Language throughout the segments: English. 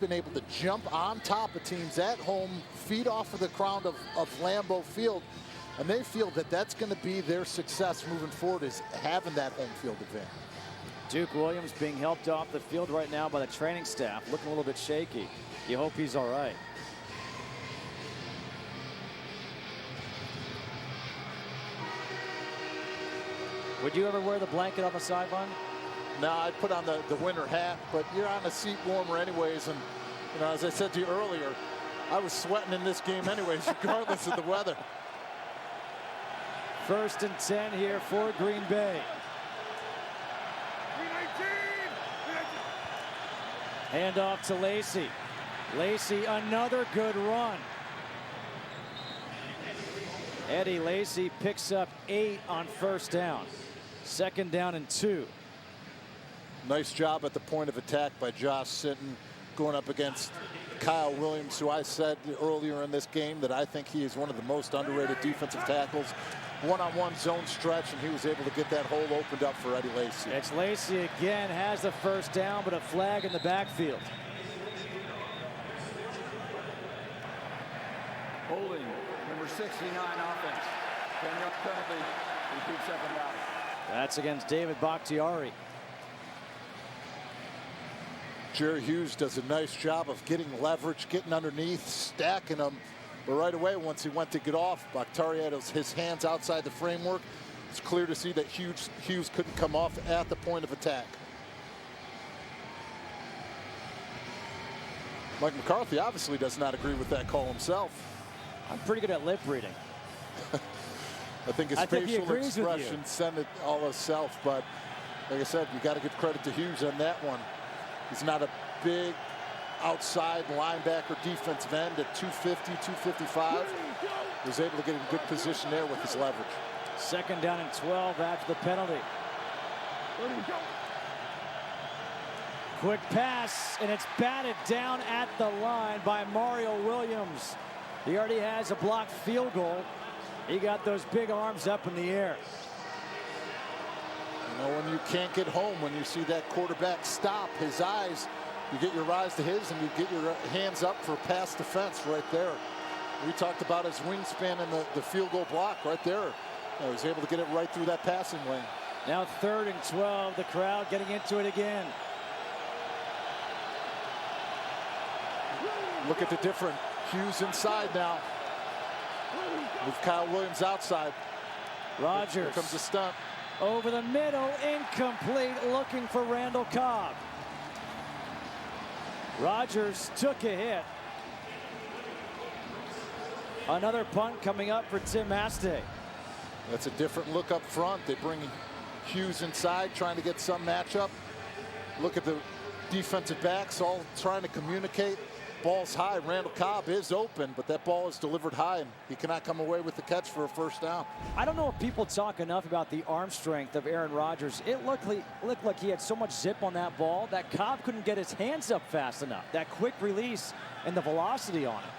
been able to jump on top of teams at home, feed off of the ground of Lambeau Field, and they feel that that's going to be their success moving forward, is having that home field advantage. Duke Williams being helped off the field right now by the training staff, looking a little bit shaky. You hope he's all right. Would you ever wear the blanket on the sideline? No, I'd put on the winter hat, but you're on a seat warmer anyways. And, you know, as I said to you earlier, I was sweating in this game anyways, regardless of the weather. 1st and 10 here for Green Bay. Hand off to Lacy. Lacy, another good run. Eddie Lacy picks up 8 on 1st down. 2nd down and 2. Nice job at the point of attack by Josh Sitton, going up against Kyle Williams, who I said earlier in this game that I think he is one of the most underrated defensive tackles. One-on-one zone stretch, and he was able to get that hole opened up for Eddie Lacy. It's Lacy again, has the 1st down, but a flag in the backfield. Holding, number 69 offense. 10-yard penalty, repeat 2nd down. That's against David Bakhtiari. Jerry Hughes does a nice job of getting leverage, getting underneath, stacking them. But right away, once he went to get off, Bakhtiari had his hands outside the framework. It's clear to see that Hughes couldn't come off at the point of attack. Mike McCarthy obviously does not agree with that call himself. I'm pretty good at lip reading. I think his facial expression sent it all itself. But like I said, you got to give credit to Hughes on that one. He's not a big outside linebacker defensive end at 250, 255. He was able to get in good position there with his leverage. 2nd down and 12 after the penalty. Quick pass, and it's batted down at the line by Mario Williams. He already has a blocked field goal. He got those big arms up in the air. You know, when you can't get home, when you see that quarterback stop his eyes, you get your eyes to his and you get your hands up for pass defense right there. We talked about his wingspan and the field goal block right there. He was able to get it right through that passing lane. Now 3rd and 12, the crowd getting into it again. Look at the difference. Hughes inside now. With Kyle Williams outside. Rodgers. Here comes the stunt. Over the middle, incomplete, looking for Randall Cobb. Rodgers took a hit. Another punt coming up for Tim Mastay. That's a different look up front. They bring Hughes inside, trying to get some matchup. Look at the defensive backs all trying to communicate. Ball's high. Randall Cobb is open, but that ball is delivered high, and he cannot come away with the catch for a 1st down. I don't know if people talk enough about the arm strength of Aaron Rodgers. It looked like he had so much zip on that ball that Cobb couldn't get his hands up fast enough. That quick release and the velocity on it.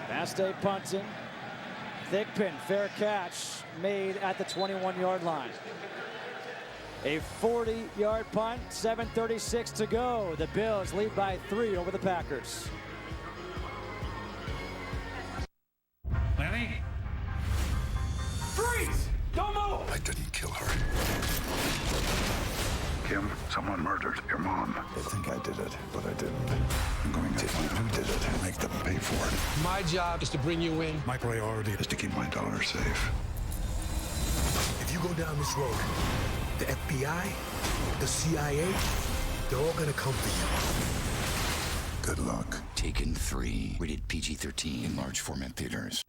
Mastay punting. Thigpen, fair catch, made at the 21-yard line. A 40-yard punt, 7:36 to go. The Bills lead by 3 over the Packers. Lenny? Freeze! Don't move! I didn't kill her. Kim, someone murdered your mom. They think I did it, but I didn't. I'm going to find who did it and make them pay for it. My job is to bring you in. My priority is to keep my daughter safe. If you go down this road, the FBI, the CIA, they're all gonna come for Good luck. Taken 3, rated PG-13 in large format theaters.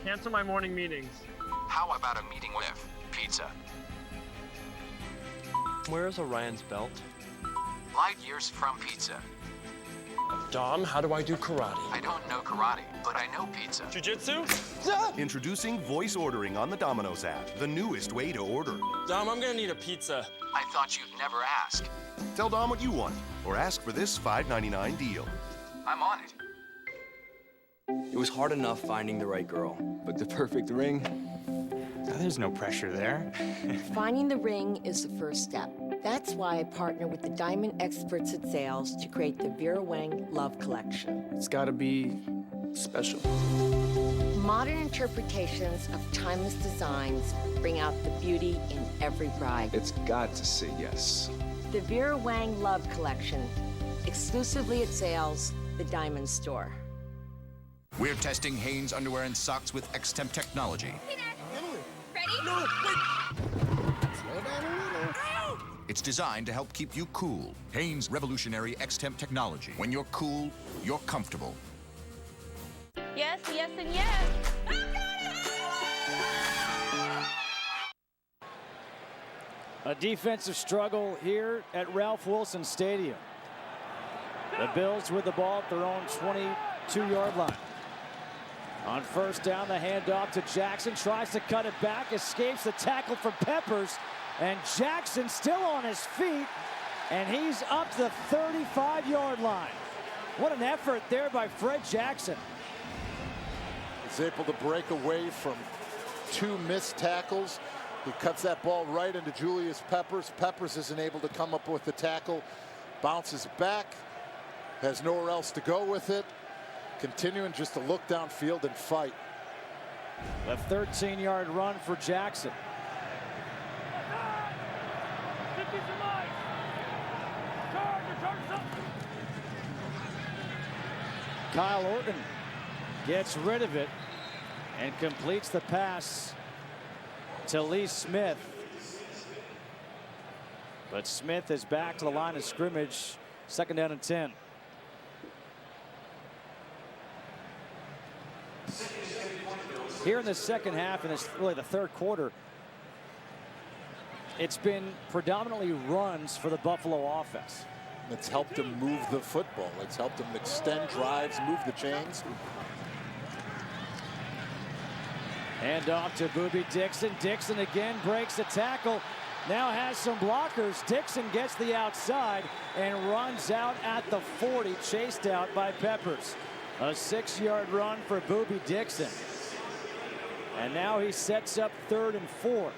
Cancel my morning meetings. How about a meeting with pizza? Where's Orion's belt? Light years from pizza. Dom, how do I do karate? I don't know karate, but I know pizza. Jiu-jitsu? Introducing voice ordering on the Domino's app, the newest way to order. Dom, I'm gonna need a pizza. I thought you'd never ask. Tell Dom what you want, or ask for this $5.99 deal. I'm on it. It was hard enough finding the right girl, but the perfect ring, there's no pressure there. Finding the ring is the first step. That's why I partner with the diamond experts at Zales to create the Vera Wang Love Collection. It's gotta be special. Modern interpretations of timeless designs bring out the beauty in every bride. It's got to say yes. The Vera Wang Love Collection, exclusively at Zales, the diamond store. We're testing Hanes underwear and socks with X-Temp technology. Hey there. Ready? No, wait! Slow down a little. Ow! It's designed to help keep you cool. Hanes revolutionary X-Temp technology. When you're cool, you're comfortable. Yes, yes, and yes. A defensive struggle here at Ralph Wilson Stadium. The Bills with the ball at their own 22-yard line. On first down, the handoff to Jackson. Tries to cut it back. Escapes the tackle from Peppers. And Jackson still on his feet. And he's up to the 35-yard line. What an effort there by Fred Jackson. He's able to break away from 2 missed tackles. He cuts that ball right into Julius Peppers. Peppers isn't able to come up with the tackle. Bounces back. Has nowhere else to go with it. Continuing just to look downfield and fight. A 13-yard run for Jackson. Kyle Orton gets rid of it and completes the pass to Lee Smith. But Smith is back to the line of scrimmage. 2nd down and 10. Here in the second half, and it's really the third quarter, it's been predominantly runs for the Buffalo offense. It's helped them move the football. It's helped them extend drives, move the chains. Hand off to Boobie Dixon. Dixon again breaks the tackle. Now has some blockers. Dixon gets the outside and runs out at the 40, chased out by Peppers. A 6-yard run for Boobie Dixon. And now he sets up 3rd and 4.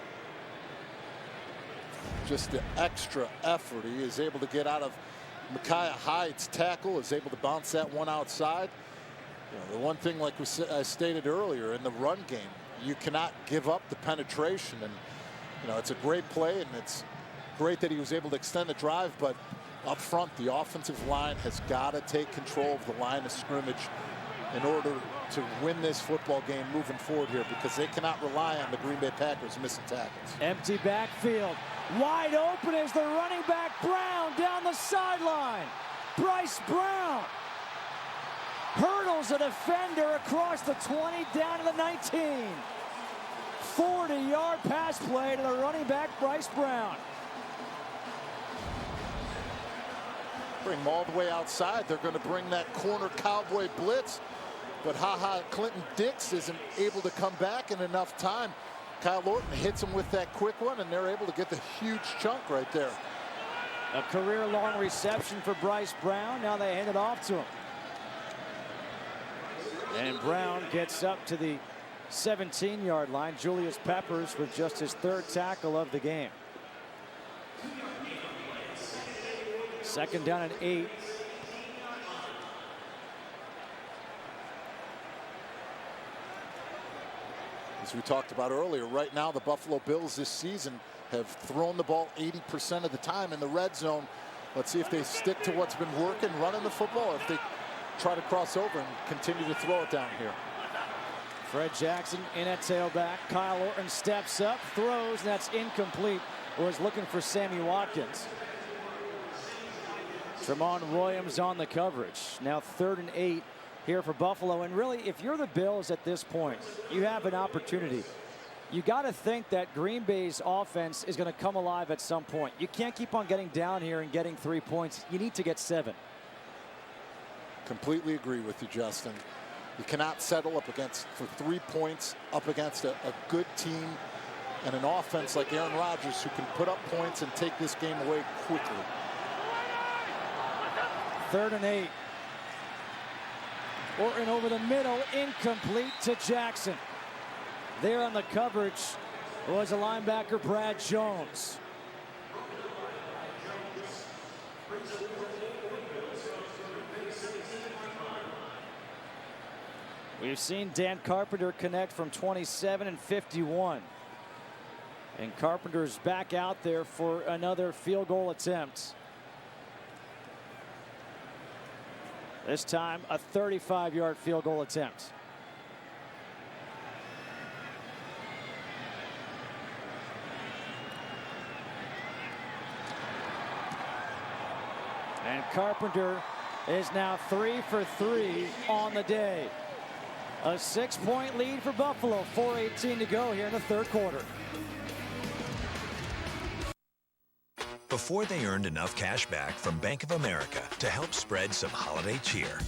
Just the extra effort. He is able to get out of Micaiah Hyde's tackle, is able to bounce that one outside. You know, the one thing, like I stated earlier, in the run game, you cannot give up the penetration. And, you know, it's a great play, and it's great that he was able to extend the drive, but up front, the offensive line has got to take control of the line of scrimmage in order to win this football game moving forward here, because they cannot rely on the Green Bay Packers missing tackles. Empty backfield. Wide open is the running back Brown down the sideline. Bryce Brown hurdles a defender across the 20 down to the 19. 40-yard pass play to the running back Bryce Brown. Bring them all the way outside. They're going to bring that corner cowboy blitz, but Clinton Dix isn't able to come back in enough time. Kyle Orton hits him with that quick one, and they're able to get the huge chunk right there. A career-long reception for Bryce Brown. Now they hand it off to him. And Brown gets up to the 17-yard line. Julius Peppers with just his 3rd tackle of the game. 2nd down and 8. As we talked about earlier, right now the Buffalo Bills this season have thrown the ball 80% of the time in the red zone. Let's see if they stick to what's been working, running the football, if they try to cross over and continue to throw it down here. Fred Jackson in at tailback. Kyle Orton steps up, throws, and that's incomplete. Was looking for Sammy Watkins. Tremont Williams on the coverage. Now 3rd and 8 here for Buffalo. And really, if you're the Bills at this point, you have an opportunity. You got to think that Green Bay's offense is going to come alive at some point. You can't keep on getting down here and getting 3 points. You need to get 7. Completely agree with you, Justin. You cannot settle up for 3 points up against a good team and an offense like Aaron Rodgers, who can put up points and take this game away quickly. 3rd and 8. Orton over the middle, incomplete to Jackson. There on the coverage was a linebacker, Brad Jones. We've seen Dan Carpenter connect from 27 and 51. And Carpenter's back out there for another field goal attempt. This time, a 35-yard field goal attempt. And Carpenter is now 3 for 3 on the day. A 6-point lead for Buffalo. 4:18 to go here in the third quarter. Before they earned enough cash back from Bank of America to help spread some holiday cheer.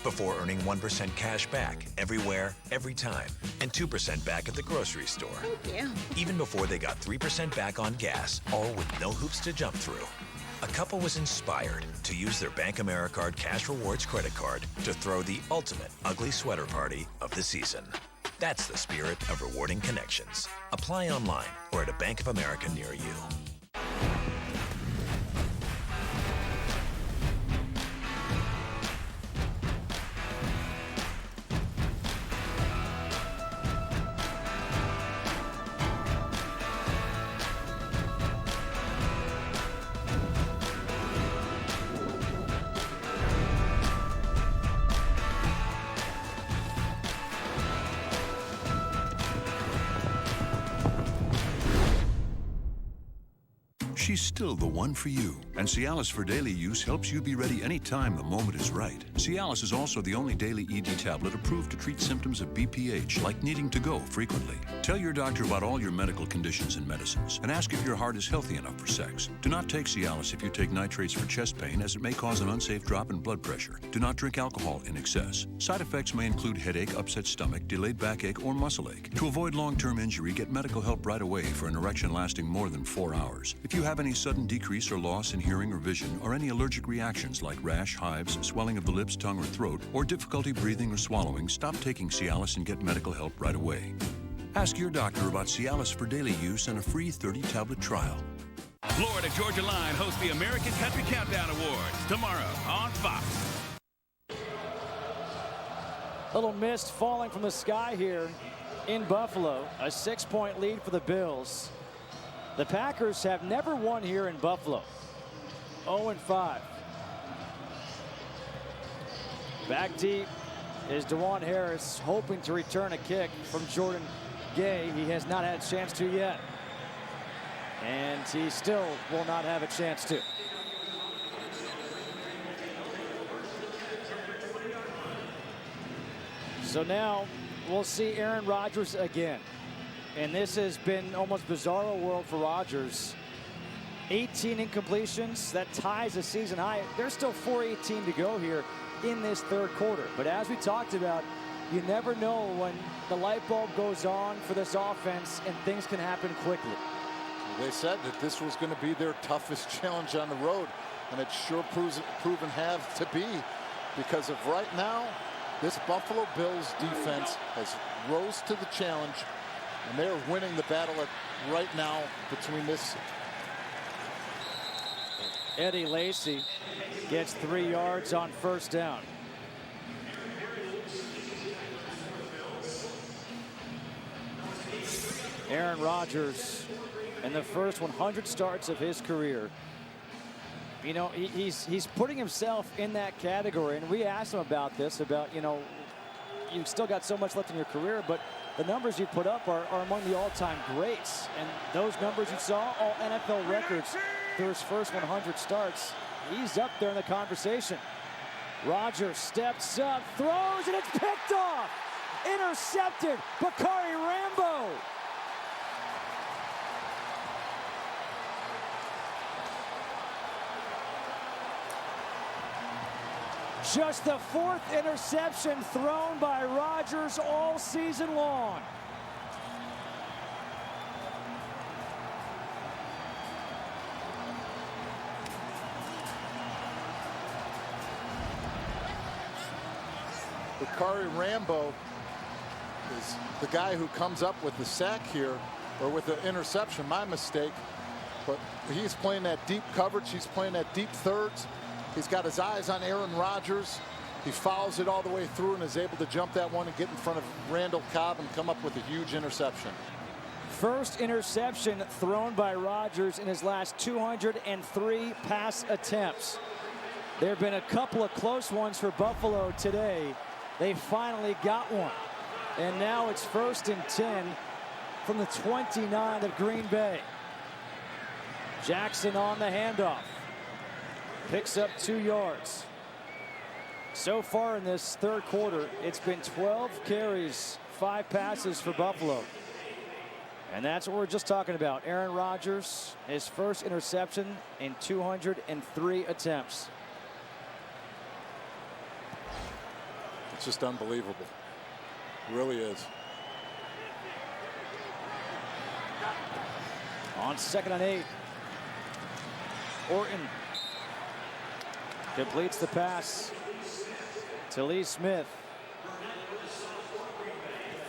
Before earning 1% cash back everywhere, every time, and 2% back at the grocery store. Thank you. Even before they got 3% back on gas, all with no hoops to jump through. A couple was inspired to use their Bank Americard Cash Rewards credit card to throw the ultimate ugly sweater party of the season. That's the spirit of rewarding connections. Apply online or at a Bank of America near you. She's still the one for you. And Cialis for daily use helps you be ready anytime the moment is right. Cialis is also the only daily ED tablet approved to treat symptoms of BPH, like needing to go frequently. Tell your doctor about all your medical conditions and medicines, and ask if your heart is healthy enough for sex. Do not take Cialis if you take nitrates for chest pain, as it may cause an unsafe drop in blood pressure. Do not drink alcohol in excess. Side effects may include headache, upset stomach, delayed backache, or muscle ache. To avoid long-term injury, get medical help right away for an erection lasting more than 4 hours. If you have any sudden decrease or loss in hearing or vision, or any allergic reactions like rash, hives, swelling of the lips, tongue, or throat, or difficulty breathing or swallowing, stop taking Cialis and get medical help right away. Ask your doctor about Cialis for daily use and a free 30-tablet trial. Florida Georgia Line hosts the American Country Countdown Awards tomorrow on Fox. Little mist falling from the sky here in Buffalo. A 6-point lead for the Bills. The Packers have never won here in Buffalo. 0-5. Back deep is DeJuan Harris, hoping to return a kick from Jordan Gay. He has not had a chance to yet. And he still will not have a chance to. So now we'll see Aaron Rodgers again. And this has been almost bizarro world for Rodgers. 18 incompletions, that ties a season high. There's still 4:18 to go here in this third quarter. But as we talked about, you never know when the light bulb goes on for this offense and things can happen quickly. They said that this was going to be their toughest challenge on the road, and it's sure proven have to be, because of right now, this Buffalo Bills defense has rose to the challenge, and they're winning the battle right now between this. Eddie Lacy gets 3 yards on first down. Aaron Rodgers in the first 100 starts of his career. You know, he's putting himself in that category, and we asked him about this, about, you know, you've still got so much left in your career, but the numbers you put up are among the all-time greats. And those numbers you saw, all NFL records through his first 100 starts. He's up there in the conversation. Rodgers steps up, throws, and it's picked off. Intercepted, Bakari Rambo. Just the 4th interception thrown by Rodgers all season long. Bakari Rambo is the guy who comes up with the sack here, or with the interception, my mistake. But he's playing that deep coverage. He's playing that deep thirds. He's got his eyes on Aaron Rodgers. He follows it all the way through and is able to jump that one and get in front of Randall Cobb and come up with a huge interception. First interception thrown by Rodgers in his last 203 pass attempts. There have been a couple of close ones for Buffalo today. They finally got one. And now it's 1st and 10 from the 29 of Green Bay. Jackson on the handoff. Picks up 2 yards. So far in this third quarter, it's been 12 carries, 5 passes for Buffalo. And that's what we're just talking about. Aaron Rodgers, his first interception in 203 attempts. It's just unbelievable. It really is. On 2nd and 8. Orton completes the pass to Lee Smith.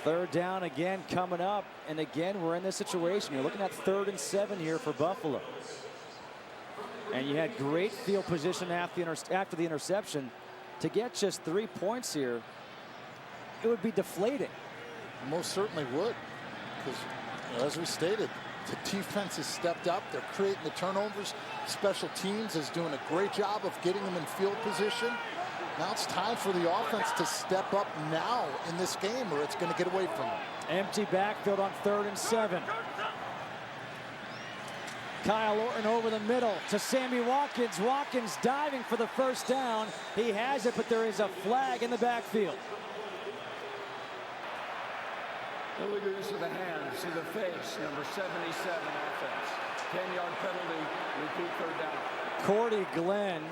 3rd down again coming up, and again we're in this situation. You're looking at 3rd and 7 here for Buffalo. And you had great field position after the interception. To get just 3 points here, it would be deflating. Most certainly would, because as we stated, the defense has stepped up. They're creating the turnovers. Special teams is doing a great job of getting them in field position. Now it's time for the offense to step up now in this game, or it's going to get away from them. Empty backfield on 3rd and 7. Kyle Orton over the middle to Sammy Watkins. Watkins diving for the 1st down. He has it, but there is a flag in the backfield. Illegal use of the hands to the face, number 77 offense. 10-yard penalty, repeat 3rd down. Cordy Glenn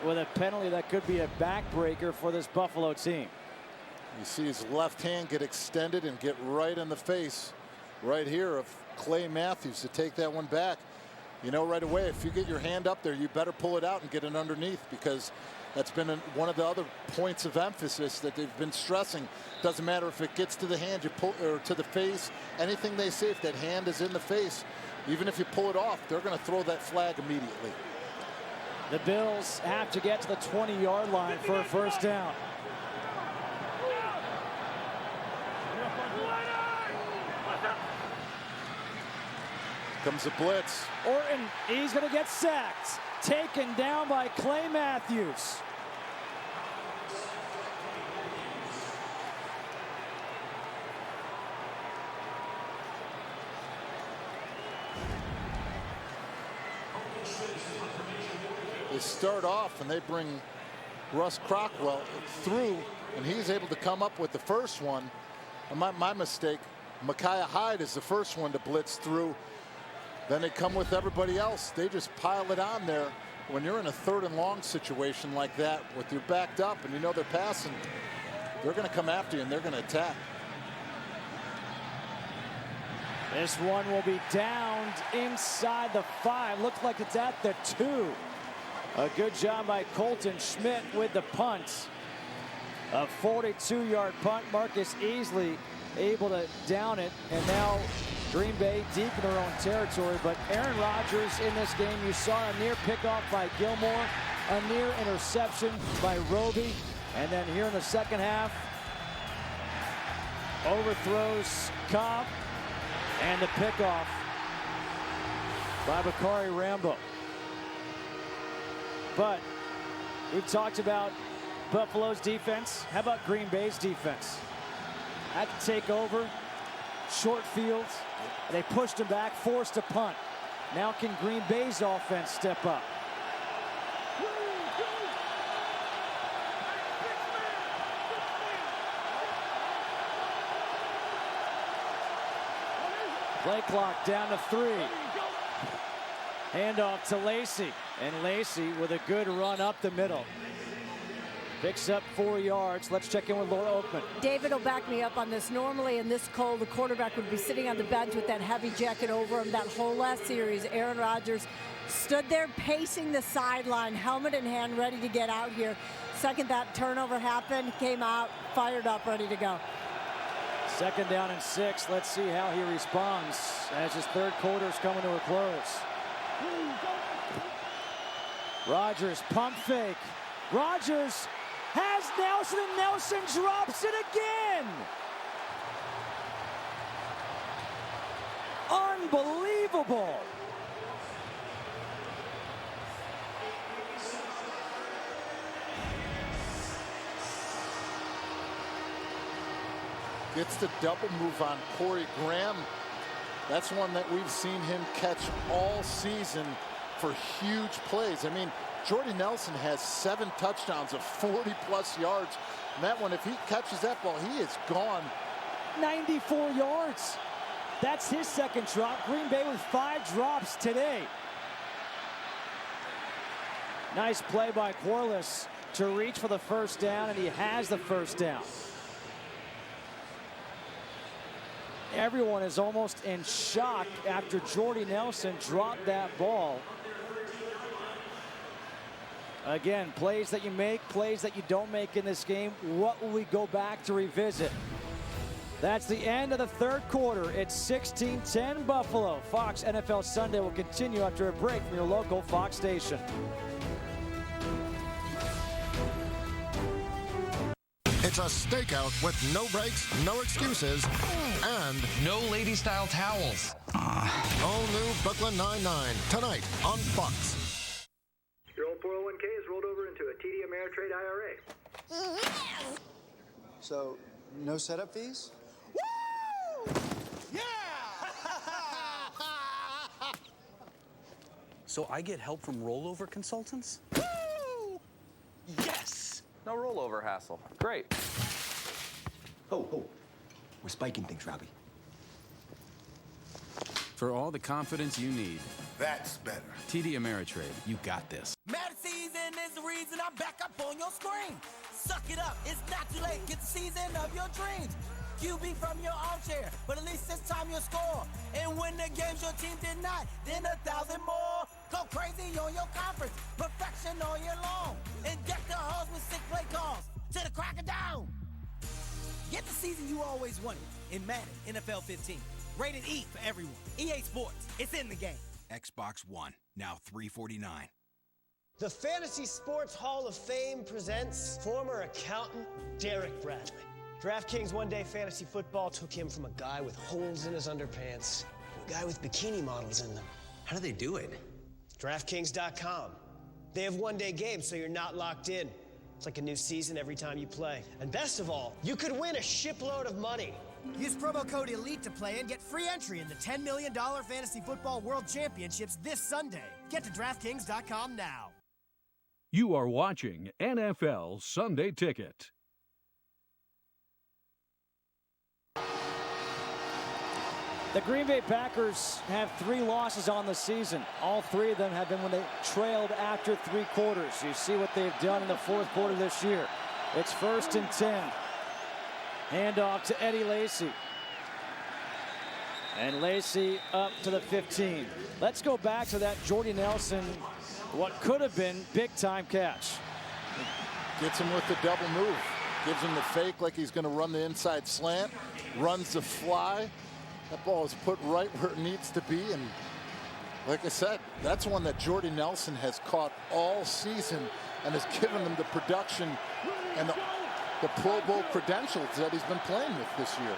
with a penalty that could be a backbreaker for this Buffalo team. You see his left hand get extended and get right in the face right here of Clay Matthews to take that one back. You know right away, if you get your hand up there, you better pull it out and get it underneath, because that's been one of the other points of emphasis that they've been stressing. Doesn't matter if it gets to the hand, you pull, or to the face, anything they say, if that hand is in the face, even if you pull it off, they're going to throw that flag immediately. The Bills have to get to the 20-yard line for a 1st down. Comes the blitz. Orton, he's going to get sacked. Taken down by Clay Matthews. They start off and they bring Russ Crockwell through, and he's able to come up with the first one. And my mistake, Micaiah Hyde is the first one to blitz through. Then they come with everybody else. They just pile it on there. When you're in a 3rd and long situation like that, with your backed up and you know they're passing, they're going to come after you and they're going to attack. This one will be downed inside the 5. Looks like it's at the 2. A good job by Colton Schmidt with the punt. A 42-yard punt. Marcus Easley able to down it. And now Green Bay deep in their own territory. But Aaron Rodgers in this game, you saw a near pickoff by Gilmore, a near interception by Roby. And then here in the 2nd half, overthrows Cobb. And the pickoff by Bakari Rambo. But we've talked about Buffalo's defense. How about Green Bay's defense? Had to take over, short fields. They pushed him back, forced a punt. Now can Green Bay's offense step up? Play clock down to 3. Handoff to Lacy. And Lacy with a good run up the middle. Picks up 4 yards. Let's check in with Laura Oakman. David will back me up on this. Normally in this cold, the quarterback would be sitting on the bench with that heavy jacket over him. That whole last series, Aaron Rodgers stood there pacing the sideline, helmet in hand, ready to get out here. Second that turnover happened, came out, fired up, ready to go. Second down and 6. Let's see how he responds as his third quarter is coming to a close. Rodgers, pump fake. Rodgers has Nelson, and Nelson drops it again. Unbelievable. Gets the double move on Corey Graham. That's one that we've seen him catch all season for huge plays. I mean, Jordy Nelson has 7 touchdowns of 40-plus yards. And that one, if he catches that ball, he is gone. 94 yards. That's his second drop. Green Bay with 5 drops today. Nice play by Corliss to reach for the first down, and he has the first down. Everyone is almost in shock after Jordy Nelson dropped that ball. Again, plays that you make, plays that you don't make in this game. What will we go back to revisit? That's the end of the third quarter. It's 16-10 Buffalo. Fox NFL Sunday will continue after a break from your local Fox station. It's a stakeout with no breaks, no excuses, and no lady-style towels. All new Brooklyn Nine-Nine tonight on Fox. Your old 401k is rolled over into a TD Ameritrade IRA. So, no setup fees? Woo! Yeah! So I get help from rollover consultants? Woo! Yes! No rollover hassle. Great. Oh, we're spiking things, Robbie. For all the confidence you need. That's better. TD Ameritrade, you got this. Mad season is the reason I'm back up on your screen. Suck it up, it's not too late. Get the season of your dreams. QB from your armchair, but at least this time you'll score. And when the games your team did not, then 1,000 more. Go crazy on your conference, perfection all year long. And deck the halls with sick play calls to the crack of dawn. Get the season you always wanted in Madden NFL 15. Rated E for everyone. EA Sports, it's in the game. Xbox One, now $349. The Fantasy Sports Hall of Fame presents former accountant Derek Bradley. DraftKings One Day Fantasy Football took him from a guy with holes in his underpants to a guy with bikini models in them. How do they do it? DraftKings.com. They have one-day games, so you're not locked in. It's like a new season every time you play. And best of all, you could win a shipload of money. Use promo code ELITE to play and get free entry in the $10 million Fantasy Football World Championships this Sunday. Get to DraftKings.com now. You are watching NFL Sunday Ticket. The Green Bay Packers have 3 losses on the season. All 3 of them have been when they trailed after 3 quarters. You see what they've done in the 4th quarter this year. It's 1st and 10. Handoff to Eddie Lacy. And Lacy up to the 15. Let's go back to that Jordy Nelson, what could have been big-time catch. Gets him with the double move. Gives him the fake like he's going to run the inside slant. Runs the fly. That ball is put right where it needs to be. And like I said, that's one that Jordy Nelson has caught all season and has given them the production and the Pro Bowl credentials that he's been playing with this year.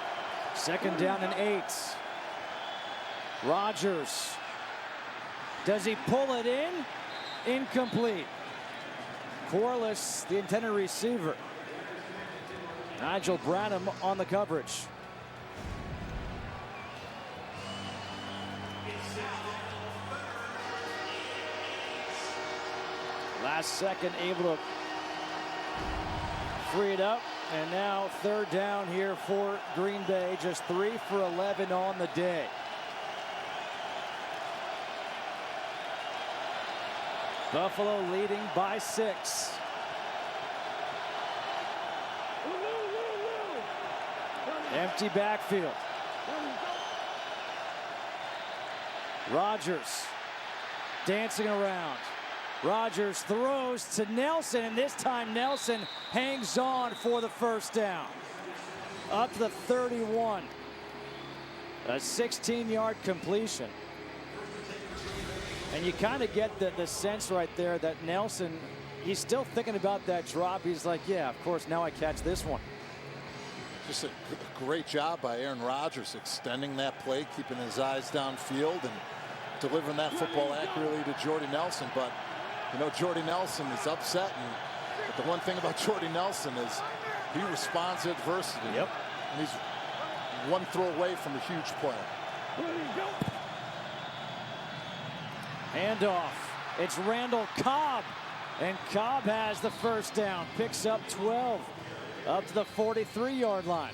2nd down and 8. Rodgers. Does he pull it in? Incomplete. Corliss, the intended receiver. Nigel Branham on the coverage. Last second able to free it up. And now 3rd down here for Green Bay. Just 3 for 11 on the day. Buffalo leading by 6. Empty backfield. Rodgers dancing around. Rodgers throws to Nelson, and this time Nelson hangs on for the first down. up to the 31. A 16-yard completion. And you kind of get the sense right there that Nelson, he's still thinking about that drop. He's like, yeah, of course, now I catch this one. Just a great job by Aaron Rodgers extending that play, keeping his eyes downfield and delivering that football accurately to Jordy Nelson. But, you know, Jordy Nelson is upset. But the one thing about Jordy Nelson is he responds to adversity. Yep. And he's one throw away from a huge play. Handoff. It's Randall Cobb. And Cobb has the first down. Picks up 12. Up to the 43-yard line.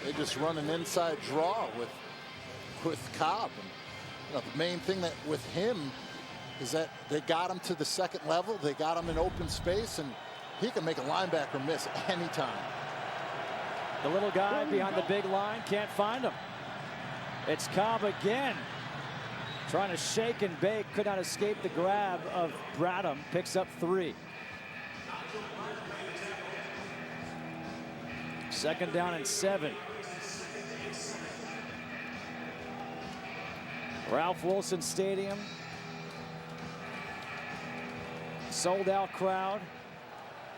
They just run an inside draw with Cobb. And, you know, the main thing that with him is that they got him to the second level. They got him in open space, and he can make a linebacker miss anytime. The little guy behind the big line can't find him. It's Cobb again. Trying to shake and bake, could not escape the grab of Bradham. Picks up 3. Second down and 7. Ralph Wilson Stadium. Sold out crowd.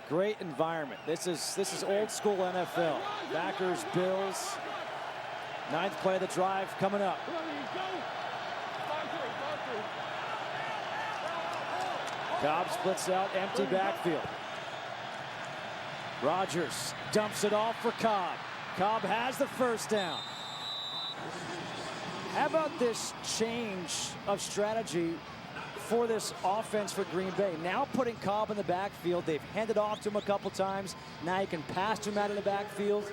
Great environment. This is old school NFL. Packers, Bills. 9th play of the drive coming up. Cobb splits out, empty backfield. Rodgers dumps it off for Cobb. Cobb has the first down. How about this change of strategy for this offense for Green Bay? Now putting Cobb in the backfield. They've handed off to him a couple times. Now you can pass to him out of the backfield.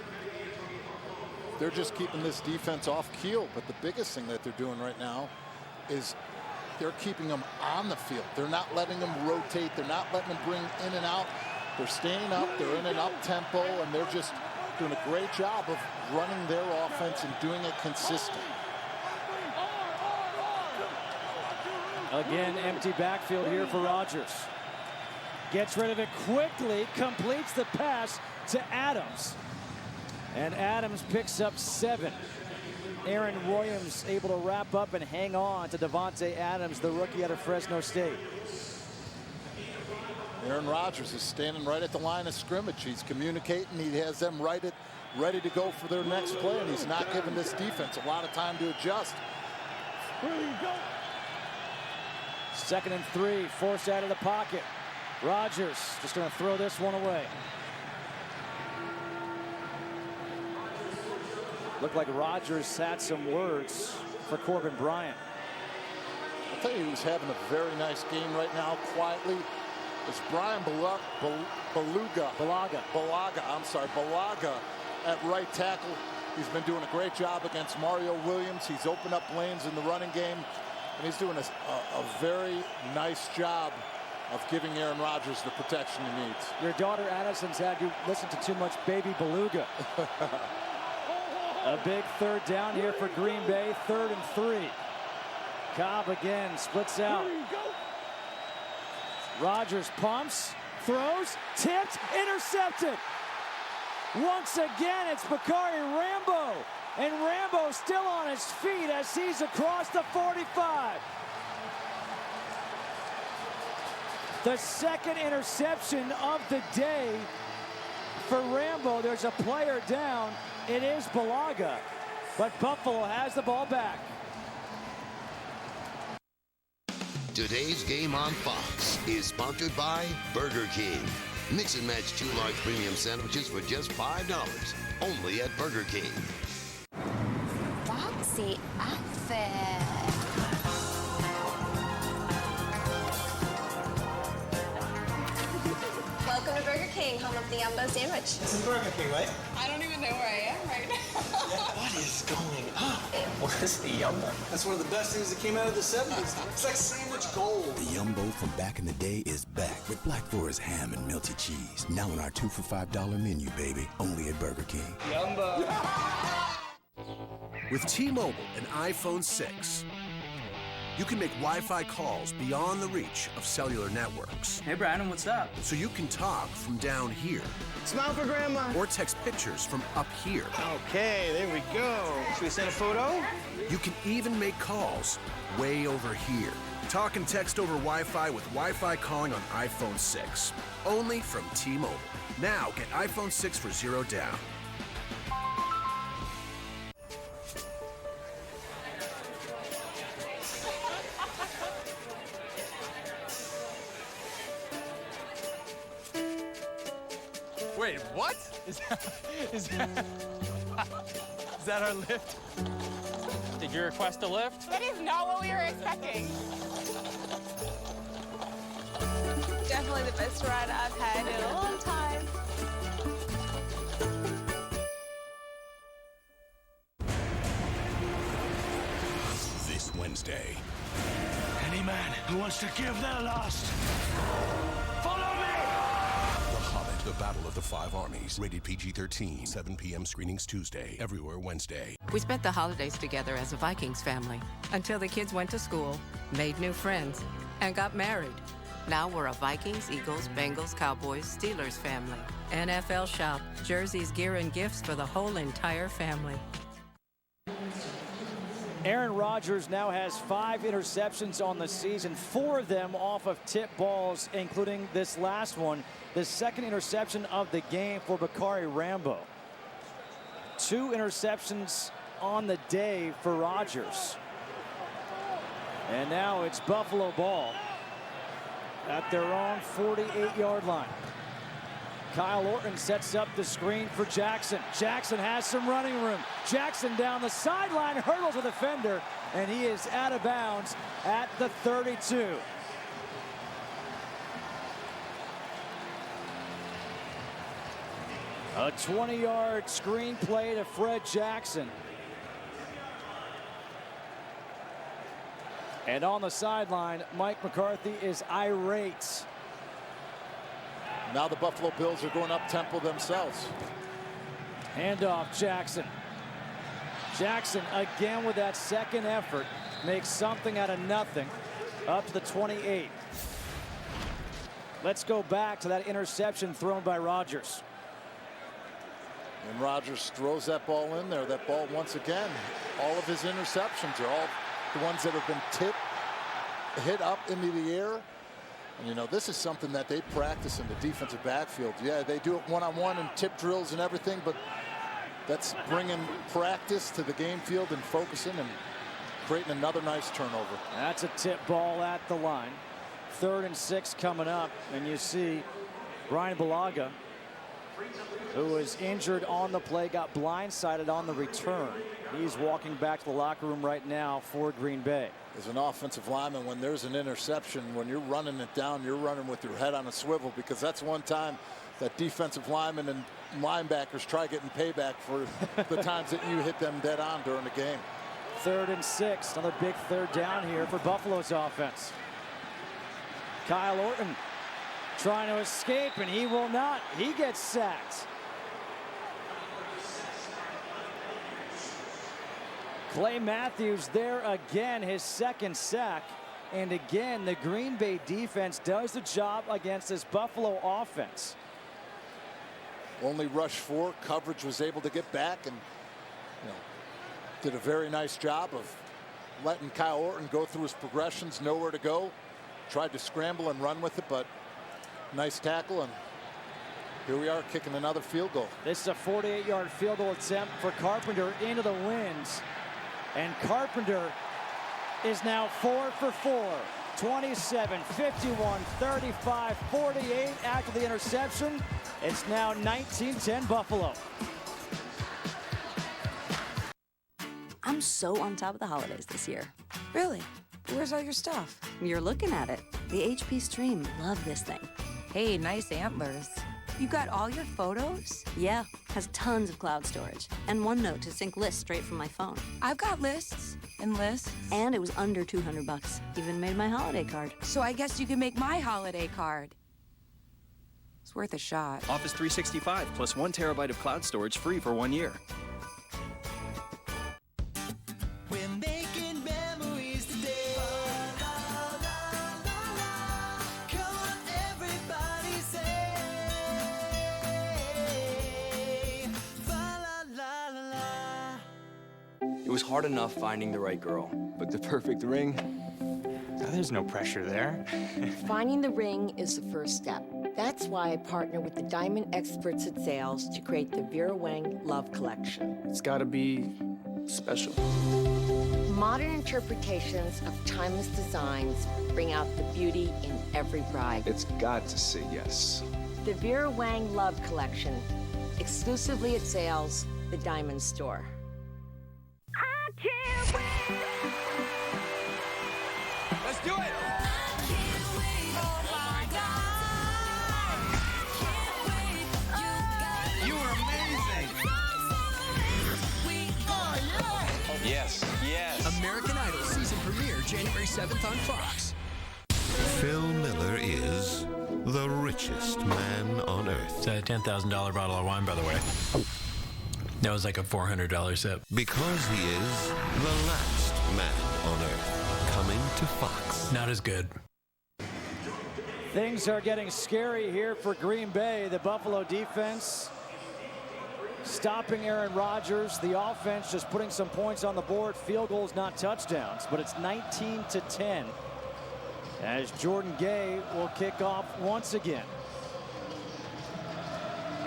They're just keeping this defense off keel. But the biggest thing that they're doing right now is they're keeping them on the field. They're not letting them rotate. They're not letting them bring in and out. They're staying up. They're in an up tempo, and they're just doing a great job of running their offense and doing it consistent. Again, empty backfield here for Rodgers. Gets rid of it quickly, completes the pass to Adams. And Adams picks up 7. Aaron Williams able to wrap up and hang on to Devontae Adams, the rookie out of Fresno State. Aaron Rodgers is standing right at the line of scrimmage. He's communicating. He has them ready to go for their next play, and he's not giving this defense a lot of time to adjust. Second and 3, forced out of the pocket. Rodgers just going to throw this one away. Looked like Rodgers had some words for Corbin Bryant. I'll tell you who's having a very nice game right now, quietly, is Brian Bulaga at right tackle. He's been doing a great job against Mario Williams. He's opened up lanes in the running game, and he's doing a very nice job of giving Aaron Rodgers the protection he needs. Your daughter Addison's had you listen to too much Baby Beluga. A big third down here for Green Bay, 3rd and 3. Cobb again splits out. Rodgers pumps, throws, tipped, intercepted. Once again, it's Bakari Rambo. And Rambo still on his feet as he's across the 45. The second interception of the day for Rambo. There's a player down. It is Bulaga, but Buffalo has the ball back. Today's game on Fox is sponsored by Burger King. Mix and match 2 large premium sandwiches for just $5, only at Burger King. Foxy outfit. Welcome to Burger King, home of the Yumbo sandwich. This is Burger King, right? I don't even know where I am right now. What is going on? What is the Yumbo? That's one of the best things that came out of the 70s. It's like sandwich gold. The Yumbo from back in the day is back with Black Forest ham and melted cheese. Now on our 2 for $5 menu, baby. Only at Burger King. Yumbo. With T-Mobile and iPhone 6, You can make Wi-Fi calls beyond the reach of cellular networks. Hey, Brandon, what's up? So you can talk from down here. Smile for Grandma. Or text pictures from up here. Okay, there we go. Should we send a photo? You can even make calls way over here. Talk and text over Wi-Fi with Wi-Fi calling on iPhone 6. Only from T-Mobile. Now get iPhone 6 for $0 down. Wait, what? Is that our lift? Did you request a lift? That is not what we were expecting. Definitely the best ride I've had in a long time. This Wednesday. Any man who wants to give their last, follow me! The Hobbit, The Battle of the Five Armies. Rated PG-13. 7 p.m. screenings Tuesday. Everywhere Wednesday. We spent the holidays together as a Vikings family until the kids went to school, made new friends, and got married. Now we're a Vikings, Eagles, Bengals, Cowboys, Steelers family. NFL Shop. Jerseys, gear, and gifts for the whole entire family. Aaron Rodgers now has 5 interceptions on the season, 4 of them off of tip balls, including this last one, the second interception of the game for Bakari Rambo. 2 interceptions on the day for Rodgers. And now it's Buffalo ball at their own 48-yard line. Kyle Orton sets up the screen for Jackson. Jackson has some running room. Jackson down the sideline, hurdles a defender, and he is out of bounds at the 32. A 20-yard screen play to Fred Jackson. And on the sideline, Mike McCarthy is irate. Now the Buffalo Bills are going up tempo themselves. Handoff, Jackson. Jackson again with that second effort makes something out of nothing up to the 28. Let's go back to that interception thrown by Rodgers. And Rodgers throws that ball in there. That ball, once again, all of his interceptions are all the ones that have been hit up into the air. And, you know, this is something that they practice in the defensive backfield. Yeah, they do it one-on-one and tip drills and everything, but that's bringing practice to the game field and focusing and creating another nice turnover. That's a tip ball at the line. 3rd and 6 coming up, and you see Brian Bulaga, who was injured on the play, got blindsided on the return. He's walking back to the locker room right now for Green Bay. As an offensive lineman, when there's an interception, when you're running it down, you're running with your head on a swivel, because that's one time that defensive linemen and linebackers try getting payback for the times that you hit them dead on during the game. 3rd and 6, another big 3rd down here for Buffalo's offense. Kyle Orton trying to escape, and he will not. He gets sacked. Clay Matthews there again, his 2nd sack. And again, the Green Bay defense does the job against this Buffalo offense. Only rush 4. Coverage was able to get back and, you know, did a very nice job of letting Kyle Orton go through his progressions, nowhere to go. Tried to scramble and run with it, but nice tackle, and here we are kicking another field goal. This is a 48-yard field goal attempt for Carpenter into the winds. And Carpenter is now 4 for 4. 27, 51, 35, 48 after the interception. It's now 19-10 Buffalo. I'm so on top of the holidays this year. Really? Where's all your stuff? You're looking at it. The HP Stream. Love this thing. Hey, nice antlers. You got all your photos? Yeah, has tons of cloud storage. And OneNote to sync lists straight from my phone. I've got lists and lists. And it was under $200. Even made my holiday card. So I guess you can make my holiday card. It's worth a shot. Office 365 plus 1 terabyte of cloud storage free for 1 year. We're making memories today. was hard enough finding the right girl, but the perfect ring, there's no pressure there. Finding the ring is the first step. That's why I partner with the diamond experts at Zales to create the Vera Wang Love Collection. it's gotta be special. Modern interpretations of timeless designs bring out the beauty in every bride. It's got to say yes. The Vera Wang Love Collection, exclusively at Zales, the diamond store. Let's do it! You are amazing! Yes, yes. American Idol season premiere January 7th on Fox. Phil Miller is the richest man on earth. It's a $10,000 bottle of wine, by the way. That was like a $400 sip. Because he is the last man on earth. Coming to Fox. Not as good. Things are getting scary here for Green Bay. The Buffalo defense stopping Aaron Rodgers. The offense just putting some points on the board. Field goals, not touchdowns, but it's 19-10. As Jordan Gay will kick off once again.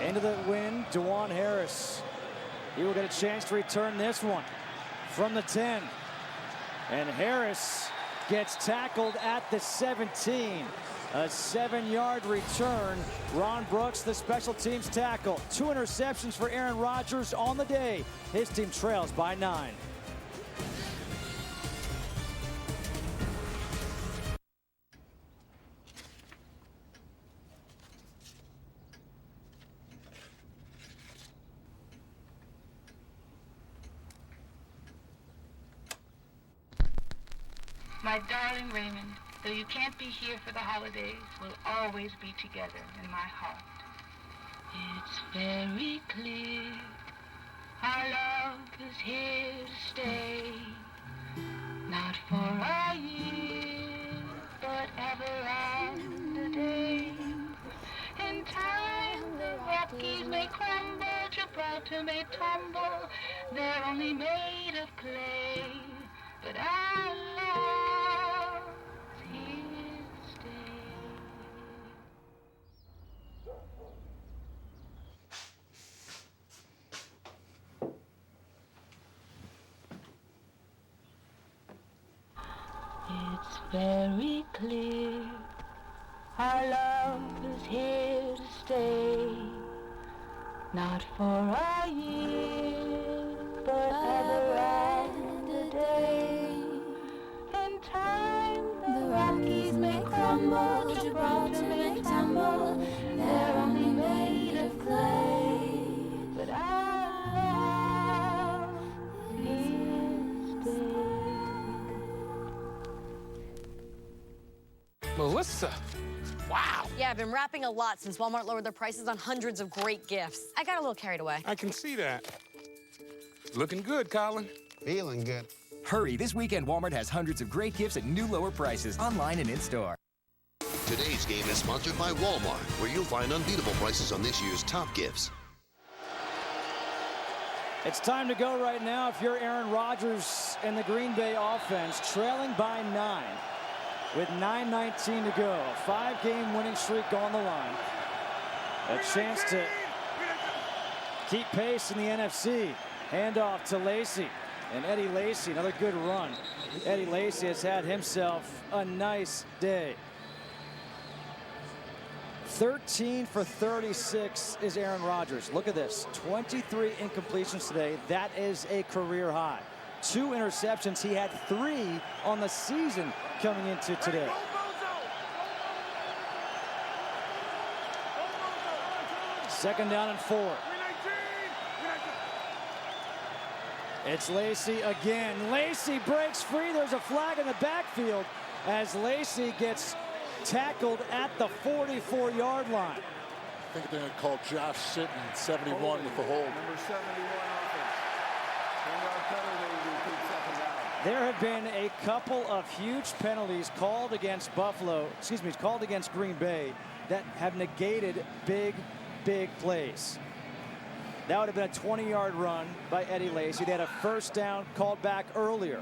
Into the win, DeJuan Harris. He will get a chance to return this one from the 10. And Harris gets tackled at the 17. A 7-yard return. Ron Brooks, the special teams tackle. 2 interceptions for Aaron Rodgers on the day. His team trails by 9. My darling Raymond, though you can't be here for the holidays, we'll always be together in my heart. It's very clear our love is here to stay, not for a year, but ever and a day. In time, the Rockies may crumble, Gibraltar may tumble, they're only made of clay, but our love is here to stay. It's very clear our love is here to stay, not for a year, but ever and a day. In time, the Rockies may crumble, Gibraltar may tumble, they're only made of clay, but our love is stay. Melissa, wow. Yeah, I've been rapping a lot since Walmart lowered their prices on hundreds of great gifts. I got a little carried away. I can see that. Looking good, Colin. Feeling good. Hurry, this weekend Walmart has hundreds of great gifts at new lower prices, online and in-store. Today's game is sponsored by Walmart, where you'll find unbeatable prices on this year's top gifts. It's time to go right now if you're Aaron Rodgers and the Green Bay offense, trailing by 9 with 9:19 to go. A 5-game winning streak on the line. A chance to keep pace in the NFC. Handoff to Lacy. And Eddie Lacy, another good run. Eddie Lacy has had himself a nice day. 13 for 36 is Aaron Rodgers. Look at this, 23 incompletions today. That is a career high. 2 interceptions. He had 3 on the season coming into today. Second down and 4. It's Lacy again. Lacy breaks free. There's a flag in the backfield as Lacy gets tackled at the 44-yard line. I think they're going to call Josh Sitton, 71 with the hold. Number 71 offense. 10-yard penalty, repeat second down. There have been a couple of huge penalties called against called against Green Bay that have negated big plays. That would have been a 20-yard run by Eddie Lacy. They had a first down called back earlier.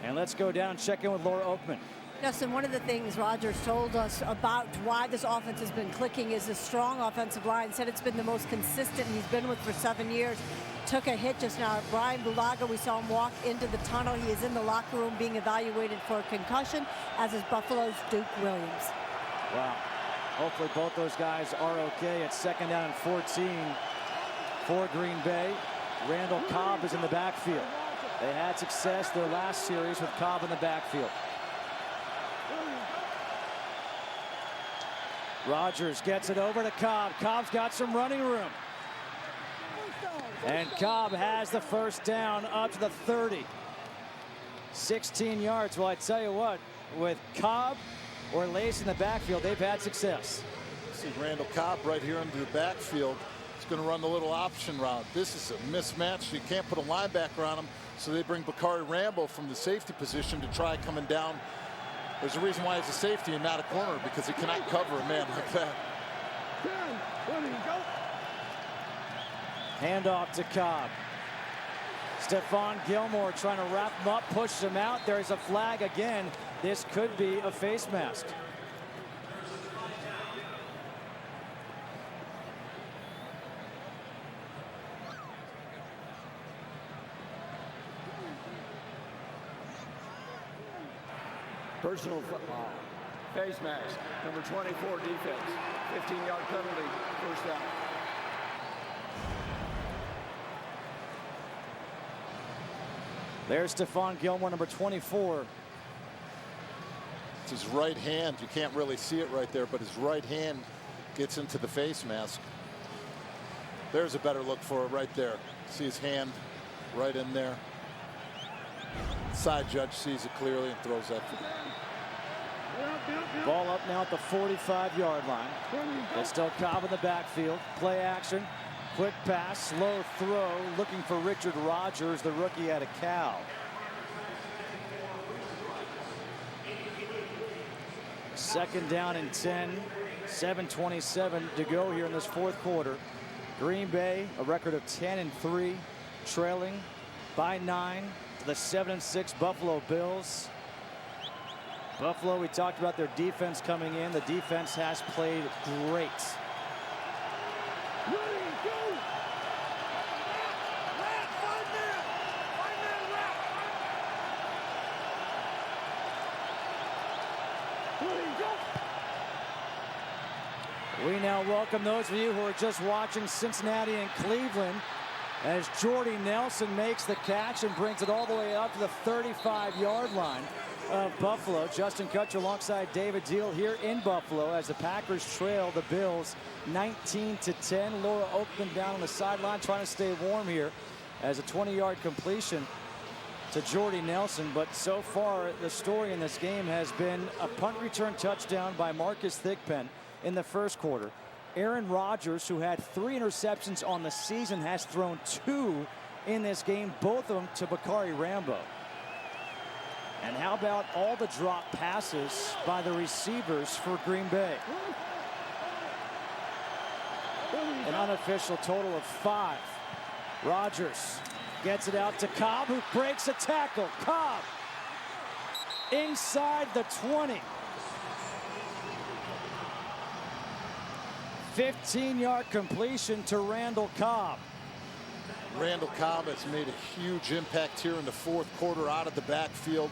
And let's go down and check in with Laura Oakman. Justin, one of the things Rodgers told us about why this offense has been clicking is a strong offensive line. Said it's been the most consistent he's been with for 7 years. Took a hit just now. Brian Bulaga, we saw him walk into the tunnel. He is in the locker room being evaluated for a concussion, as is Buffalo's Duke Williams. Wow. Hopefully both those guys are okay. It's 2nd down and 14 for Green Bay. Randall Cobb is in the backfield. They had success their last series with Cobb in the backfield. Rodgers gets it over to Cobb. Cobb's got some running room. And Cobb has the first down up to the 30. 16 yards. Well, I tell you what, with Cobb or Lacy in the backfield, they've had success. See Randall Cobb right here into the backfield. He's going to run the little option route. This is a mismatch. You can't put a linebacker on him, so they bring Bakari Rambo from the safety position to try coming down. There's a reason why he's a safety and not a corner, because he cannot cover a man like that. Handoff to Cobb. Stephon Gilmore trying to wrap him up, pushes him out. There's a flag again. This could be a face mask. Personal football. Face mask. Number 24 defense. 15-yard penalty. First down. There's Stephon Gilmore, number 24. It's his right hand. You can't really see it right there, but his right hand gets into the face mask. There's a better look for it right there. See his hand right in there. Side judge sees it clearly and throws that. Ball up now at the 45-yard line. It's still Cobb in the backfield. Play action. Quick pass, slow throw, looking for Richard Rodgers, the rookie out of Cal. Second down and 10, 7:27 to go here in this fourth quarter. Green Bay, a record of 10-3, trailing by 9 to the 7-6 Buffalo Bills. Buffalo, we talked about their defense coming in. The defense has played great. We now welcome those of you who are just watching Cincinnati and Cleveland as Jordy Nelson makes the catch and brings it all the way up to the 35-yard line of Buffalo. Justin Kutcher alongside David Deal here in Buffalo as the Packers trail the Bills 19-10. Laura Oakman down on the sideline trying to stay warm here as a 20-yard completion to Jordy Nelson. But so far, the story in this game has been a punt return touchdown by Marcus Thigpen in the first quarter. Aaron Rodgers, who had 3 interceptions on the season, has thrown 2 in this game, both of them to Bakari Rambo. And how about all the drop passes by the receivers for Green Bay? An unofficial total of 5. Rodgers gets it out to Cobb, who breaks a tackle. Cobb inside the 20. 15-yard completion to Randall Cobb. Randall Cobb has made a huge impact here in the fourth quarter out of the backfield.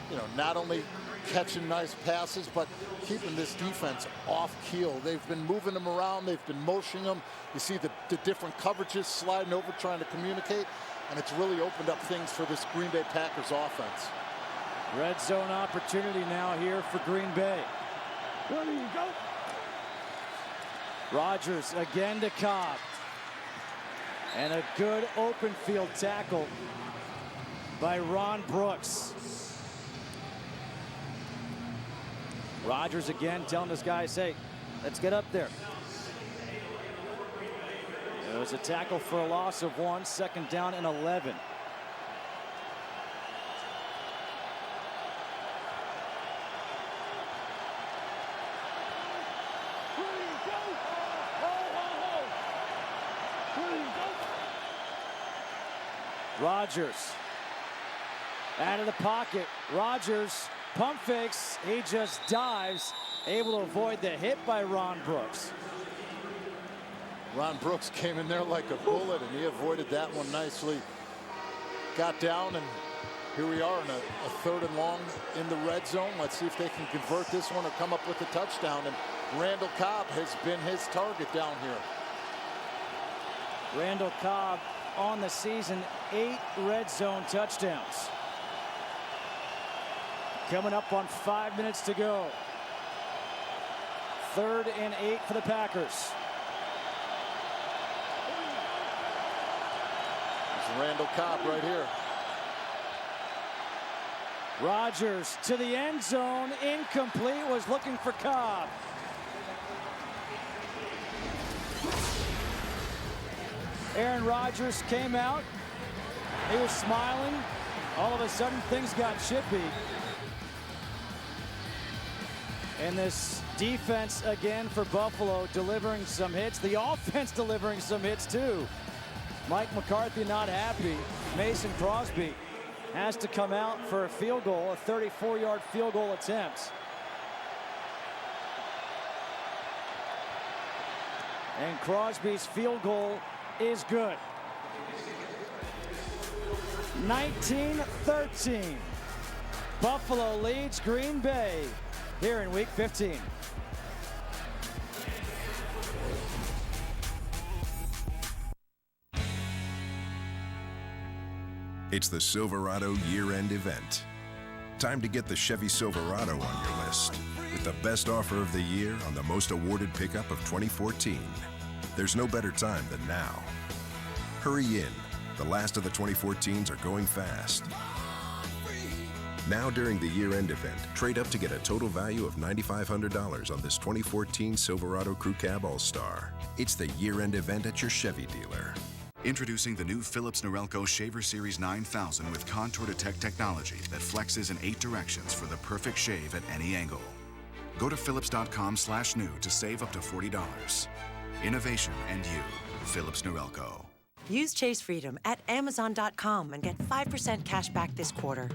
You know, not only catching nice passes, but keeping this defense off keel. They've been moving them around. They've been motioning them. You see the different coverages sliding over, trying to communicate, and it's really opened up things for this Green Bay Packers offense. Red zone opportunity now here for Green Bay. Where do you go? Rodgers again to Cobb. And a good open field tackle by Ron Brooks. Rodgers again telling his guys, hey, let's get up there. It was a tackle for a loss of 1, 2nd down and 11. Rodgers out of the pocket. Rodgers pump fakes. He just dives, able to avoid the hit by Ron Brooks. Ron Brooks came in there like a bullet, and he avoided that one nicely. Got down, and here we are in a 3rd and long in the red zone. Let's see if they can convert this one or come up with a touchdown. And Randall Cobb has been his target down here. Randall Cobb on the season, 8 red zone touchdowns. Coming up on 5 minutes to go. 3rd and 8 for the Packers. There's Randall Cobb right here. Rodgers to the end zone, incomplete, was looking for Cobb. Aaron Rodgers came out. He was smiling. All of a sudden, things got chippy. And this defense again for Buffalo delivering some hits. The offense delivering some hits too. Mike McCarthy not happy. Mason Crosby has to come out for a field goal, a 34-yard field goal attempt. And Crosby's field goal is good. 19-13. Buffalo leads Green Bay here in Week 15. It's the Silverado year-end event. Time to get the Chevy Silverado on your list with the best offer of the year on the most awarded pickup of 2014. There's no better time than now. Hurry in. The last of the 2014s are going fast. Now during the year-end event, trade up to get a total value of $9,500 on this 2014 Silverado Crew Cab All-Star. It's the year-end event at your Chevy dealer. Introducing the new Philips Norelco Shaver Series 9000 with Contour Detect technology that flexes in 8 directions for the perfect shave at any angle. Go to philips.com/new to save up to $40. Innovation and you. Philips Norelco. Use Chase Freedom at Amazon.com and get 5% cash back this quarter.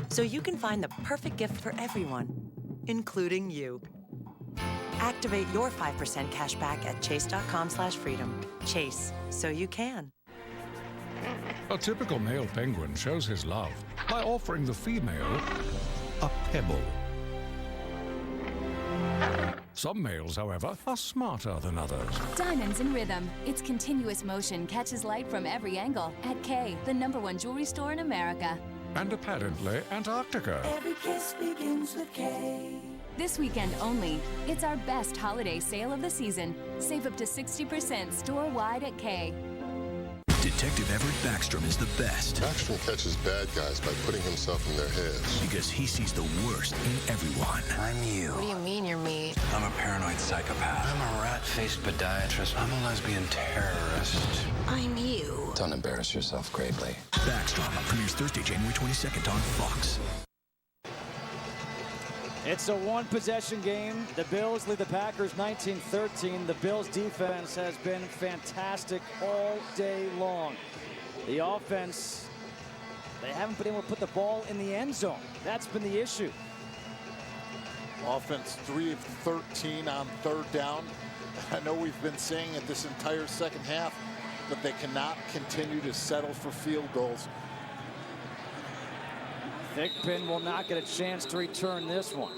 So you can find the perfect gift for everyone, including you. Activate your 5% cash back at chase.com/freedom. Chase, so you can. A typical male penguin shows his love by offering the female a pebble. Some males, however, are smarter than others. Diamonds in Rhythm. Its continuous motion catches light from every angle at Kay, the #1 jewelry store in America. And apparently Antarctica. Every kiss begins with Kay. This weekend only, it's our best holiday sale of the season. Save up to 60% store-wide at Kay. Detective Everett Backstrom is the best. Backstrom catches bad guys by putting himself in their heads. Because he sees the worst in everyone. I'm you. What do you mean you're me? I'm a paranoid psychopath. I'm a rat-faced podiatrist. I'm a lesbian terrorist. I'm you. Don't embarrass yourself greatly. Backstrom premieres Thursday, January 22nd on Fox. It's a one-possession game. The Bills lead the Packers 19-13. The Bills' defense has been fantastic all day long. The offense, they haven't been able to put the ball in the end zone. That's been the issue. Offense 3 of 13 on 3rd down. I know we've been saying it this entire second half, but they cannot continue to settle for field goals. Thigpen will not get a chance to return this one.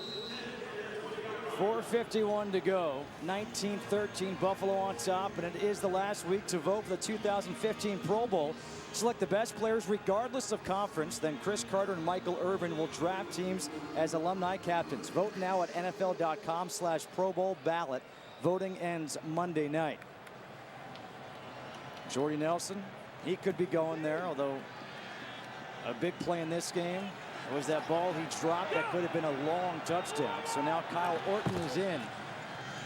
4:51 to go. 19-13, Buffalo on top, and it is the last week to vote for the 2015 Pro Bowl. Select the best players regardless of conference. Then Chris Carter and Michael Irvin will draft teams as alumni captains. Vote now at NFL.com/Pro Bowl ballot. Voting ends Monday night. Jordy Nelson, he could be going there, although a big play in this game was that ball he dropped that could have been a long touchdown. So now Kyle Orton is in.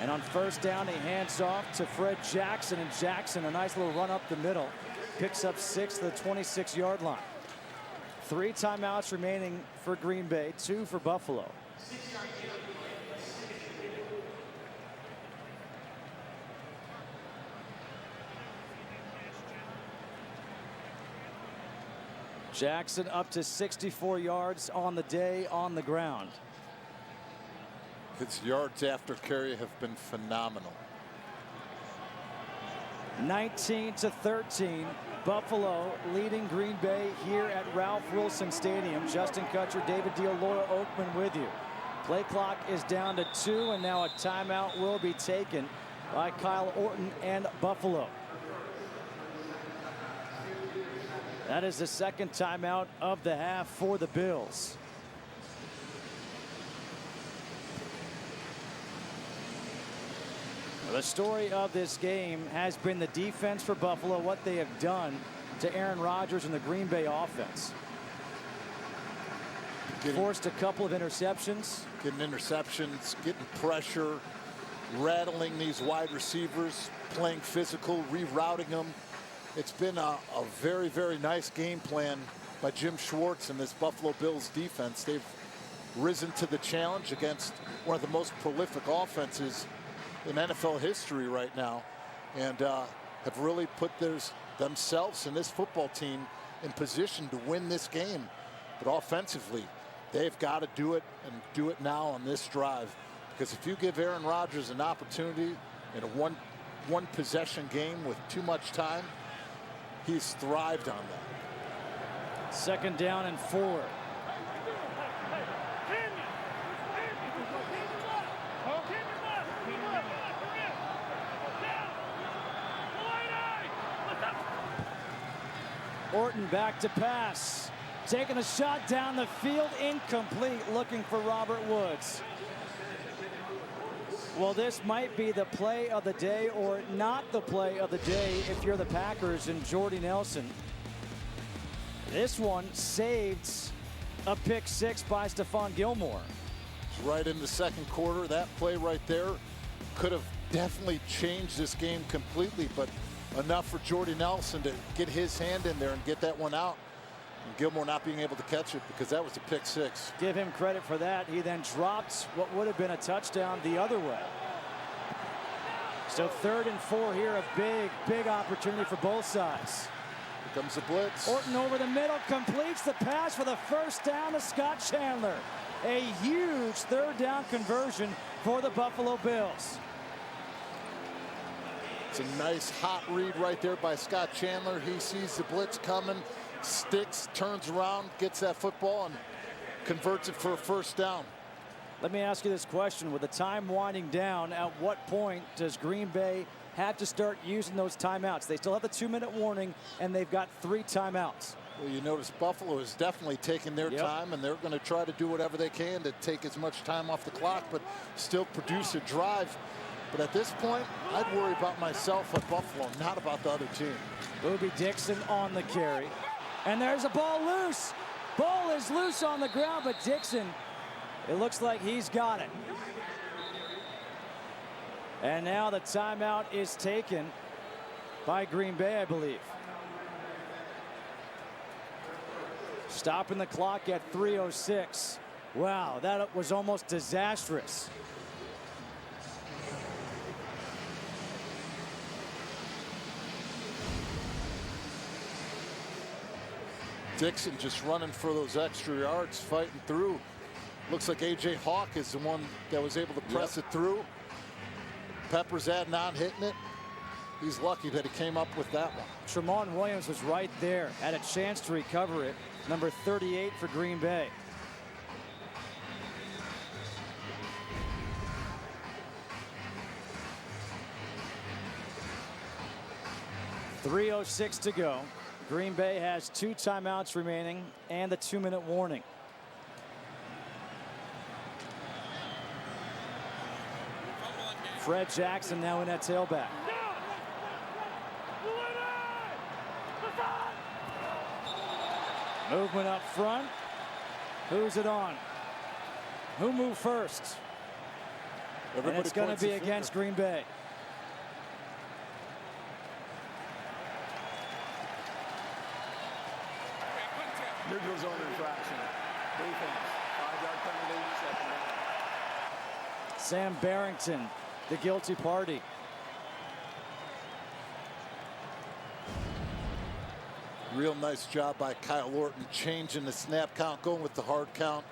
And on 1st down, he hands off to Fred Jackson. And Jackson, a nice little run up the middle, picks up 6 to the 26-yard line. 3 timeouts remaining for Green Bay, 2 for Buffalo. Jackson up to 64 yards on the day on the ground. His yards after carry have been phenomenal. 19-13, Buffalo leading Green Bay here at Ralph Wilson Stadium. Justin Kutcher, David Laura Oakman with you. Play clock is down to 2, and now a timeout will be taken by Kyle Orton and Buffalo. That is the second timeout of the half for the Bills. The story of this game has been the defense for Buffalo, what they have done to Aaron Rodgers and the Green Bay offense. Forced a couple of interceptions. Getting interceptions, getting pressure, rattling these wide receivers, playing physical, rerouting them. It's been a very, very nice game plan by Jim Schwartz and this Buffalo Bills defense. They've risen to the challenge against one of the most prolific offenses in NFL history right now, and have really put themselves and this football team in position to win this game. But offensively, they've got to do it, and do it now on this drive, because if you give Aaron Rodgers an opportunity in a one possession game with too much time, he's thrived on that. 2nd down and 4. Orton back to pass. Taking a shot down the field, incomplete, looking for Robert Woods. Well, this might be the play of the day, or not the play of the day if you're the Packers and Jordy Nelson. This one saved a pick 6 by Stephon Gilmore. Right in the second quarter, that play right there could have definitely changed this game completely, but enough for Jordy Nelson to get his hand in there and get that one out. And Gilmore not being able to catch it, because that was a pick 6. Give him credit for that. He then dropped what would have been a touchdown the other way. So 3rd and 4 here, a big, big opportunity for both sides. Here comes the blitz. Orton over the middle, completes the pass for the first down to Scott Chandler. A huge 3rd down conversion for the Buffalo Bills. It's a nice hot read right there by Scott Chandler. He sees the blitz coming, sticks, turns around, gets that football, and converts it for a first down. Let me ask you this question. With the time winding down, at what point does Green Bay have to start using those timeouts? They still have the 2-minute warning, and they've got 3 timeouts. Well, you notice Buffalo is definitely taking their time, and they're going to try to do whatever they can to take as much time off the clock, but still produce a drive. But at this point, I'd worry about myself at Buffalo, not about the other team. Booby Dixon on the carry. And there's a ball loose. Ball is loose on the ground, but Dixon, it looks like he's got it. And now the timeout is taken by Green Bay, I believe. Stopping the clock at 3:06. Wow, that was almost disastrous. Dixon just running for those extra yards, fighting through. Looks like A.J. Hawk is the one that was able to press it through. Pepper's adding on, hitting it. He's lucky that he came up with that one. Tramon Williams was right there, had a chance to recover it. Number 38 for Green Bay. .306 to go. Green Bay has 2 timeouts remaining and the 2-minute warning. Fred Jackson now in at tailback. Movement up front. Who's it on? Who moved first? And it's going to be against Green Bay. Neutral zone infraction. Defense. 5-yard penalty, 2nd down. Sam Barrington, the guilty party. Real nice job by Kyle Orton changing the snap count, going with the hard count.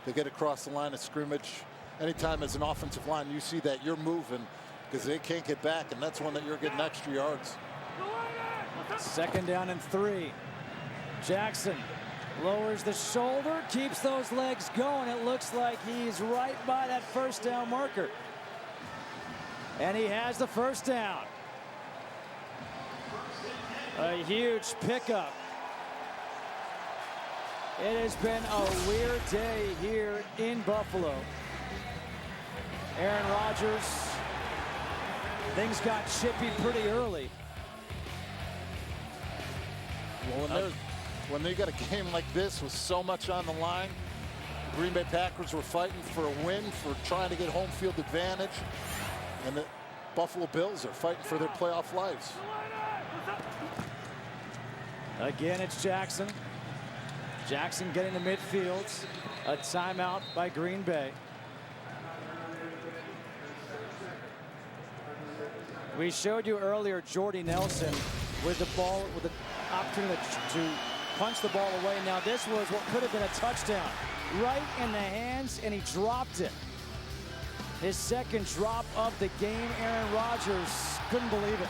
They get across the line of scrimmage. Anytime as an offensive line you see that, you're moving because they can't get back, and that's one that you're getting extra yards. 2nd down and 3. Jackson lowers the shoulder, keeps those legs going. It looks like he's right by that 1st down marker. And he has the 1st down. A huge pickup. It has been a weird day here in Buffalo. Aaron Rodgers, things got chippy pretty early. Well, when they got a game like this with so much on the line, the Green Bay Packers were fighting for a win, for trying to get home field advantage, and the Buffalo Bills are fighting for their playoff lives. Again, it's Jackson. Jackson getting to midfield. A timeout by Green Bay. We showed you earlier Jordy Nelson with the ball, with the opportunity to punch the ball away. Now this was what could have been a touchdown. Right in the hands, and he dropped it. His 2nd drop of the game. Aaron Rodgers couldn't believe it.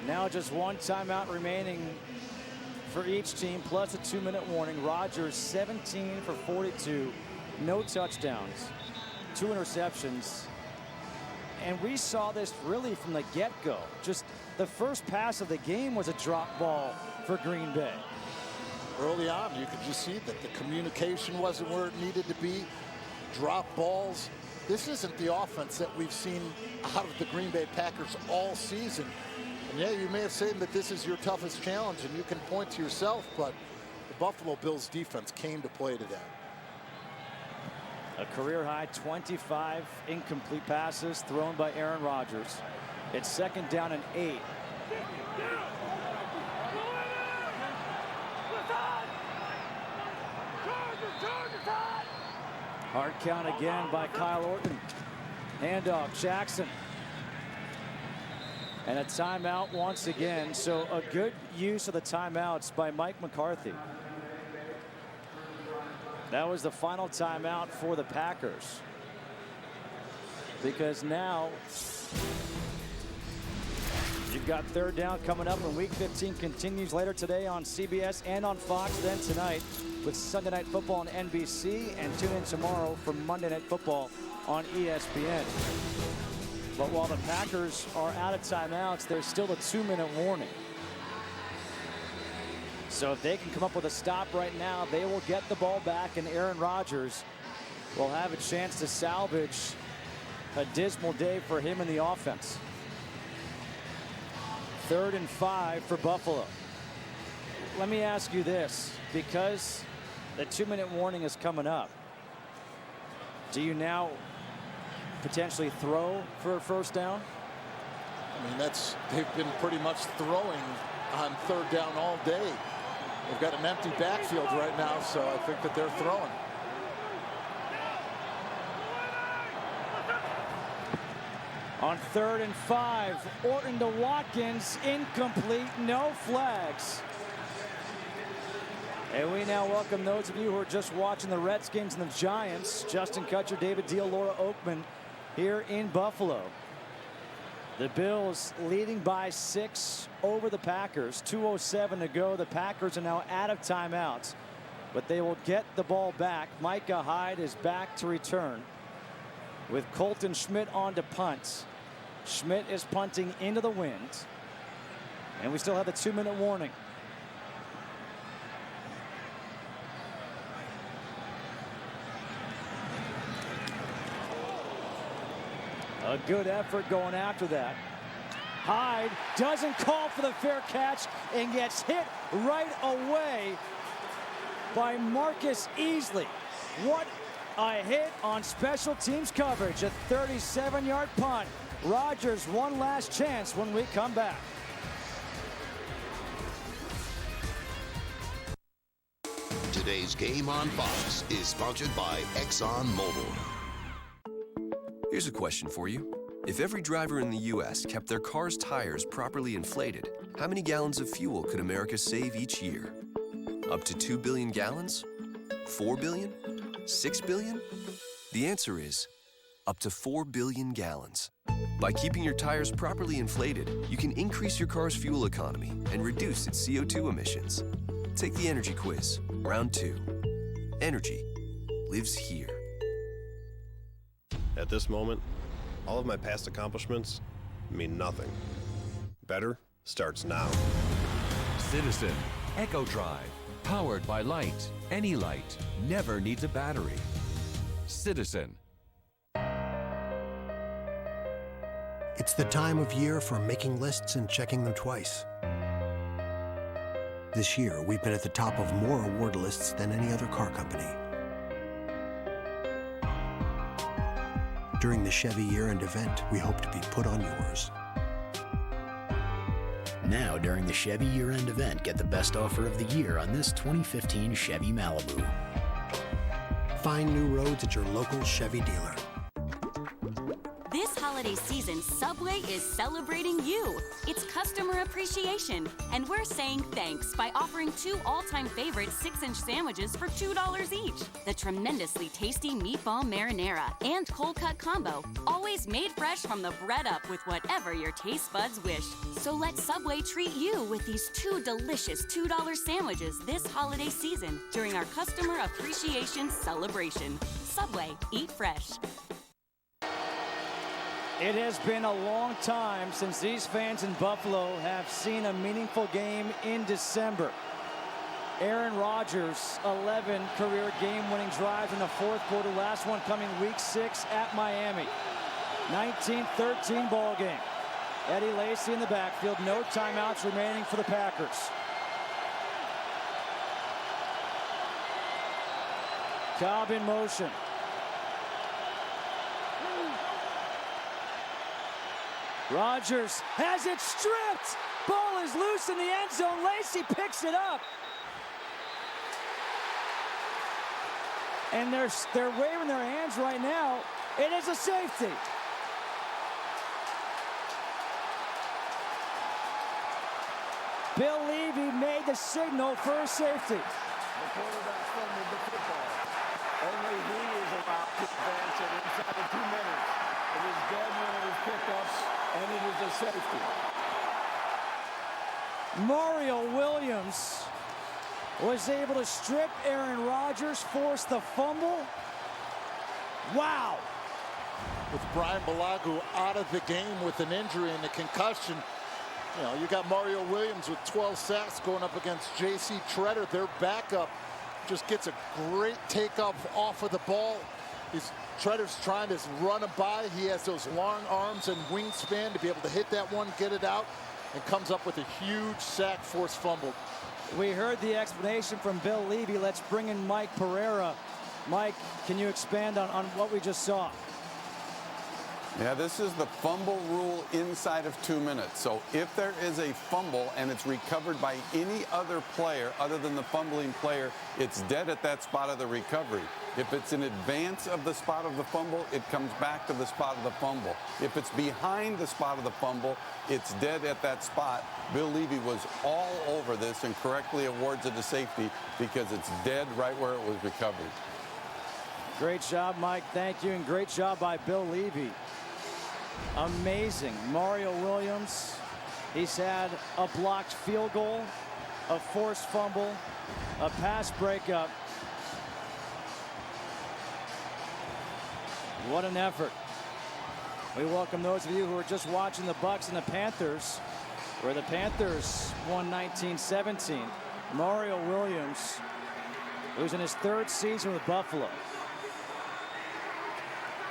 Now just 1 timeout remaining for each team, plus a 2-minute warning. Rodgers 17 for 42, no touchdowns, 2 interceptions. And we saw this really from the get-go. Just the first pass of the game was a drop ball for Green Bay. Early on, you could just see that the communication wasn't where it needed to be. Drop balls. This isn't the offense that we've seen out of the Green Bay Packers all season. And yeah, you may have said that this is your toughest challenge, and you can point to yourself, but the Buffalo Bills defense came to play today. A career-high 25 incomplete passes thrown by Aaron Rodgers. It's 2nd down and 8. Hard count again by Kyle Orton. Handoff, Jackson. And a timeout once again. So a good use of the timeouts by Mike McCarthy. That was the final timeout for the Packers. Because now you've got 3rd down coming up, and Week 15 continues later today on CBS and on Fox, then tonight with Sunday Night Football on NBC, and tune in tomorrow for Monday Night Football on ESPN. But while the Packers are out of timeouts, there's still a 2-minute warning. So if they can come up with a stop right now, they will get the ball back, and Aaron Rodgers will have a chance to salvage a dismal day for him in the offense. 3rd and 5 for Buffalo. Let me ask you this, because the 2-minute warning is coming up, do you now potentially throw for a 1st down? I mean, they've been pretty much throwing on 3rd down all day. They've got an empty backfield right now, so I think that they're throwing. On 3rd and 5, Orton to Watkins, incomplete, no flags. And we now welcome those of you who are just watching the Redskins and the Giants. Justin Kutcher, David Deal, Laura Oakman here in Buffalo. The Bills leading by 6 over the Packers. 2:07 to go. The Packers are now out of timeouts, but they will get the ball back. Micah Hyde is back to return with Colton Schmidt on to punt. Schmidt is punting into the wind, and we still have the 2-minute warning. A good effort going after that. Hyde doesn't call for the fair catch and gets hit right away by Marcus Easley. What a hit on special teams coverage. A 37-yard punt. Rodgers one last chance when we come back. Today's Game on Fox is sponsored by ExxonMobil. Here's a question for you. If every driver in the U.S. kept their car's tires properly inflated, how many gallons of fuel could America save each year? Up to 2 billion gallons? 4 billion? 6 billion? The answer is up to 4 billion gallons. By keeping your tires properly inflated, you can increase your car's fuel economy and reduce its CO2 emissions. Take the energy quiz, round 2. Energy lives here. At this moment, all of my past accomplishments mean nothing. Better starts now. Citizen Echo Drive, powered by light. Any light never needs a battery. Citizen. It's the time of year for making lists and checking them twice. This year, we've been at the top of more award lists than any other car company. During the Chevy year-end event, we hope to be put on yours. Now, during the Chevy year-end event, get the best offer of the year on this 2015 Chevy Malibu. Find new roads at your local Chevy dealer. This holiday season, Subway is celebrating you. It's customer appreciation, and we're saying thanks by offering 2 all-time favorite 6-inch sandwiches for $2 each. The tremendously tasty meatball marinara and cold cut combo, always made fresh from the bread up with whatever your taste buds wish. So let Subway treat you with these 2 delicious $2 sandwiches this holiday season during our customer appreciation celebration. Subway, eat fresh. It has been a long time since these fans in Buffalo have seen a meaningful game in December. Aaron Rodgers, 11 career game-winning drives in the fourth quarter, last one coming week 6 at Miami. 19-13 ball game. Eddie Lacy in the backfield, no timeouts remaining for the Packers. Cobb in motion. Rodgers has it stripped. Ball is loose in the end zone. Lacy picks it up. And they're waving their hands right now. It is a safety. Bill Levy made the signal for a safety. The quarterback fumbled the football. Only he is allowed to advance it inside of 2 minutes. It is dead when it is picked up, and it is a safety. Mario Williams was able to strip Aaron Rodgers, force the fumble. Wow. With Brian Bulaga out of the game with an injury and a concussion, you know, you got Mario Williams with 12 sacks going up against J.C. Tretter. Their backup just gets a great takeoff off of the ball. Tretter's trying to run him by. He has those long arms and wingspan to be able to hit that one, get it out, and comes up with a huge sack, forced fumble. We heard the explanation from Bill Levy. Let's bring in Mike Pereira. Mike, can you expand on what we just saw? Yeah, this is the fumble rule inside of 2 minutes. So if there is a fumble and it's recovered by any other player other than the fumbling player, it's dead at that spot of the recovery. If it's in advance of the spot of the fumble, it comes back to the spot of the fumble. If it's behind the spot of the fumble, it's dead at that spot. Bill Levy was all over this and correctly awards it a safety because it's dead right where it was recovered. Great job, Mike. Thank you, and great job by Bill Levy. Amazing. Mario Williams, he's had a blocked field goal, a forced fumble, a pass breakup. What an effort. We welcome those of you who are just watching the Bucs and the Panthers, where the Panthers won 19-17. Mario Williams, who's in his 3rd season with Buffalo,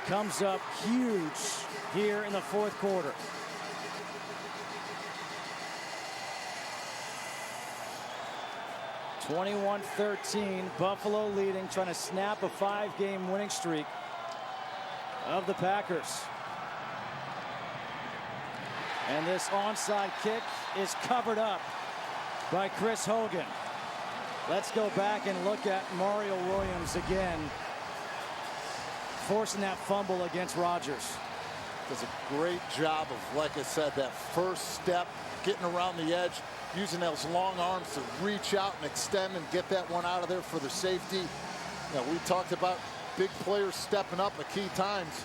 comes up huge here in the 4th quarter. (21-13), Buffalo leading, trying to snap a 5-game winning streak of the Packers. And this onside kick is covered up by Chris Hogan. Let's go back and look at Mario Williams again, forcing that fumble against Rodgers. does a great job of, like I said, that first step, getting around the edge, using those long arms to reach out and extend and get that one out of there for the safety. You know, we talked about big players stepping up at key times.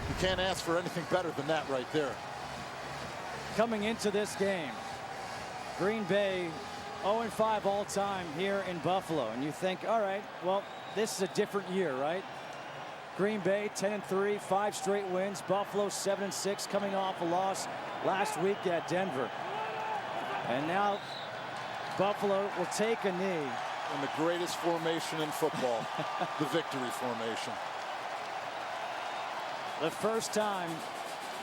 You can't ask for anything better than that right there. Coming into this game, Green Bay 0-5 all time here in Buffalo. And you think, all right, well, this is a different year, right? Green Bay 10-3, 5 straight wins. Buffalo 7-6, coming off a loss last week at Denver. And now Buffalo will take a knee. In the greatest formation in football, the victory formation. The first time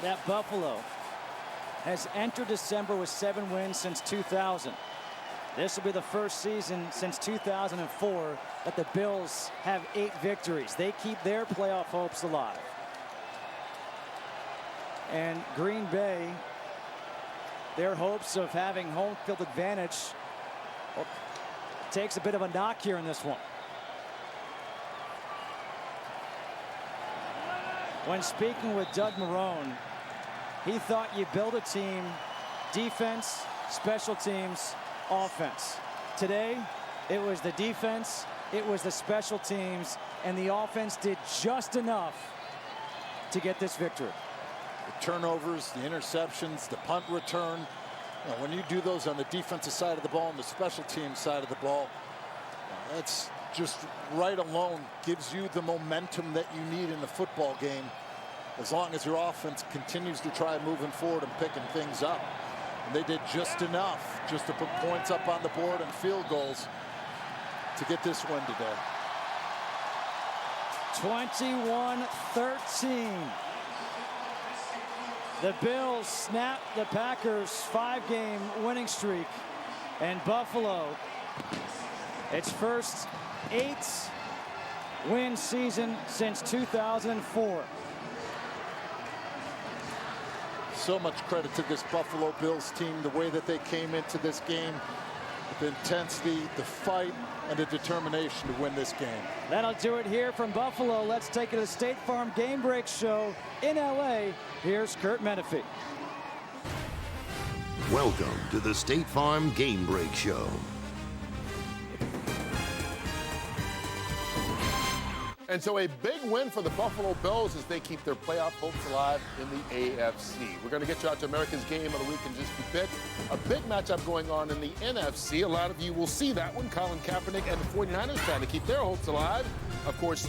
that Buffalo has entered December with 7 wins since 2000. This will be the first season since 2004 that the Bills have 8 victories. They keep their playoff hopes alive. And Green Bay, their hopes of having home field advantage, well, takes a bit of a knock here in this one. When speaking with Doug Marrone, he thought you build a team, defense, special teams, offense. Today, it was the defense, it was the special teams, and the offense did just enough to get this victory. The turnovers, the interceptions, the punt return. You know, when you do those on the defensive side of the ball and the special team side of the ball, that's just right alone gives you the momentum that you need in the football game, as long as your offense continues to try moving forward and picking things up. And they did just enough just to put points up on the board and field goals to get this win today. 21-13. The Bills snap the Packers' 5-game winning streak, and Buffalo, its first 8-win season since 2004. So much credit to this Buffalo Bills team, the way that they came into this game, the intensity, the fight, and the determination to win this game. That'll do it here from Buffalo. Let's take it to the State Farm Game Break Show in LA. Here's Kurt Menefee. Welcome to the State Farm Game Break Show. And so a big win for the Buffalo Bills as they keep their playoff hopes alive in the AFC. We're going to get you out to America's Game of the Week in just a bit. A big matchup going on in the NFC. A lot of you will see that one. Colin Kaepernick and the 49ers trying to keep their hopes alive. Of course,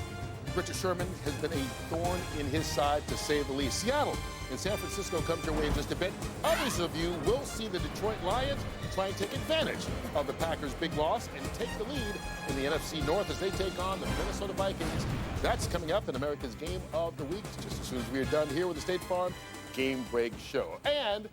Richard Sherman has been a thorn in his side, to say the least. Seattle and San Francisco comes your way in just a bit. Others of you will see the Detroit Lions try and take advantage of the Packers' big loss and take the lead in the NFC North as they take on the Minnesota Vikings. That's coming up in America's Game of the Week, just as soon as we are done here with the State Farm Game Break Show. And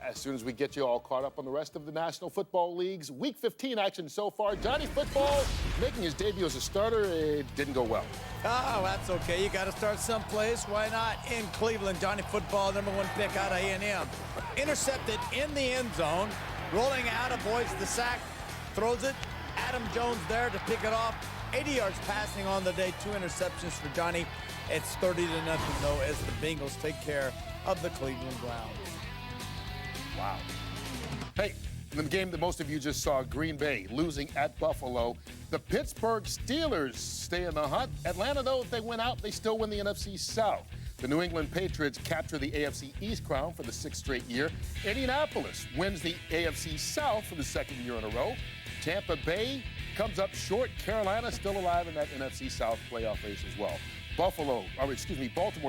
as soon as we get you all caught up on the rest of the National Football League's Week 15 action so far, Johnny Football making his debut as a starter, it didn't go well. Oh, that's okay. You got to start someplace. Why not in Cleveland? Johnny Football, #1 pick out of A&M. Intercepted in the end zone. Rolling out, avoids the sack, throws it. Adam Jones there to pick it off. 80 yards passing on the day, 2 interceptions for Johnny. It's 30-0 though as the Bengals take care of the Cleveland Browns. Wow. Hey, in the game that most of you just saw, Green Bay losing at Buffalo. The Pittsburgh Steelers stay in the hunt. Atlanta, though, if they win out, they still win the NFC South. The New England Patriots capture the AFC East crown for the 6th straight year. Indianapolis wins the AFC South for the 2nd year in a row. Tampa Bay comes up short. Carolina still alive in that NFC South playoff race as well. Baltimore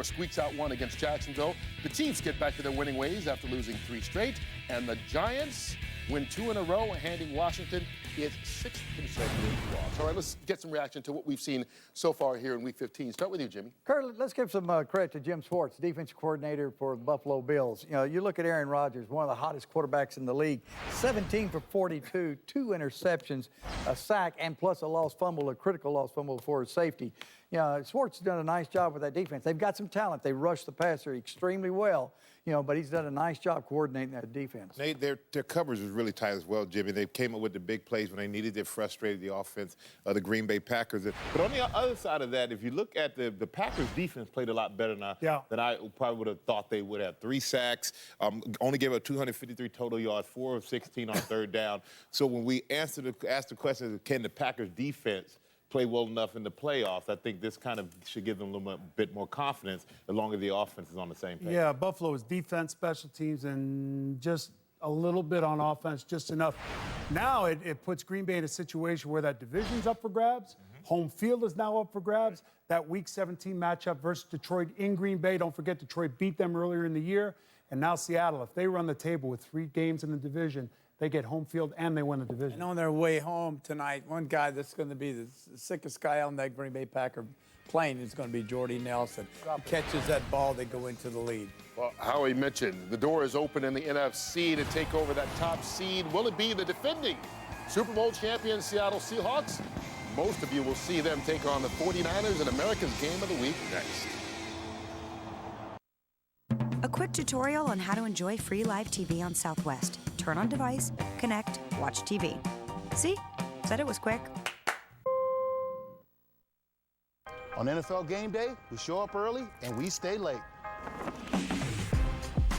squeaks out one against Jacksonville. The Chiefs get back to their winning ways after losing 3 straight. And the Giants win 2 in a row, handing Washington its 6th consecutive loss. All right, let's get some reaction to what we've seen so far here in Week 15. Start with you, Jimmy. Kurt, let's give some credit to Jim Schwartz, defensive coordinator for the Buffalo Bills. You know, you look at Aaron Rodgers, one of the hottest quarterbacks in the league, 17 for 42, 2 interceptions, a sack, and plus a lost fumble, a critical lost fumble for his safety. You know, Schwartz has done a nice job with that defense. They've got some talent. They rush the passer extremely well. but he's done a nice job coordinating that defense. Nate, their coverage was really tight as well, Jimmy. They came up with the big plays when they needed it, frustrated the offense of the Green Bay Packers. But on the other side of that, if you look at the Packers defense played a lot better than I probably would have thought they would have. 3 sacks, only gave up 253 total yards, 4 of 16 on third down. So when we asked the question, can the Packers defense play well enough in the playoffs, I think this kind of should give them a little bit more confidence as long as the offense is on the same page. Yeah, Buffalo is defense, special teams, and just a little bit on offense, just enough. Now it puts Green Bay in a situation where that division's up for grabs. Home field is now up for grabs. That Week 17 matchup versus Detroit in Green Bay. Don't forget, Detroit beat them earlier in the year. And now Seattle, if they run the table with 3 games in the division, they get home field and they win the division. And on their way home tonight, one guy that's going to be the sickest guy on that Green Bay Packer plane is going to be Jordy Nelson. He catches that ball, they go into the lead. Well, Howie mentioned the door is open in the NFC to take over that top seed. Will it be the defending Super Bowl champion Seattle Seahawks? Most of you will see them take on the 49ers in America's Game of the Week next. A quick tutorial on how to enjoy free live TV on Southwest. Turn on device, connect, watch TV. See? Said it was quick. On NFL Game Day, we show up early and we stay late.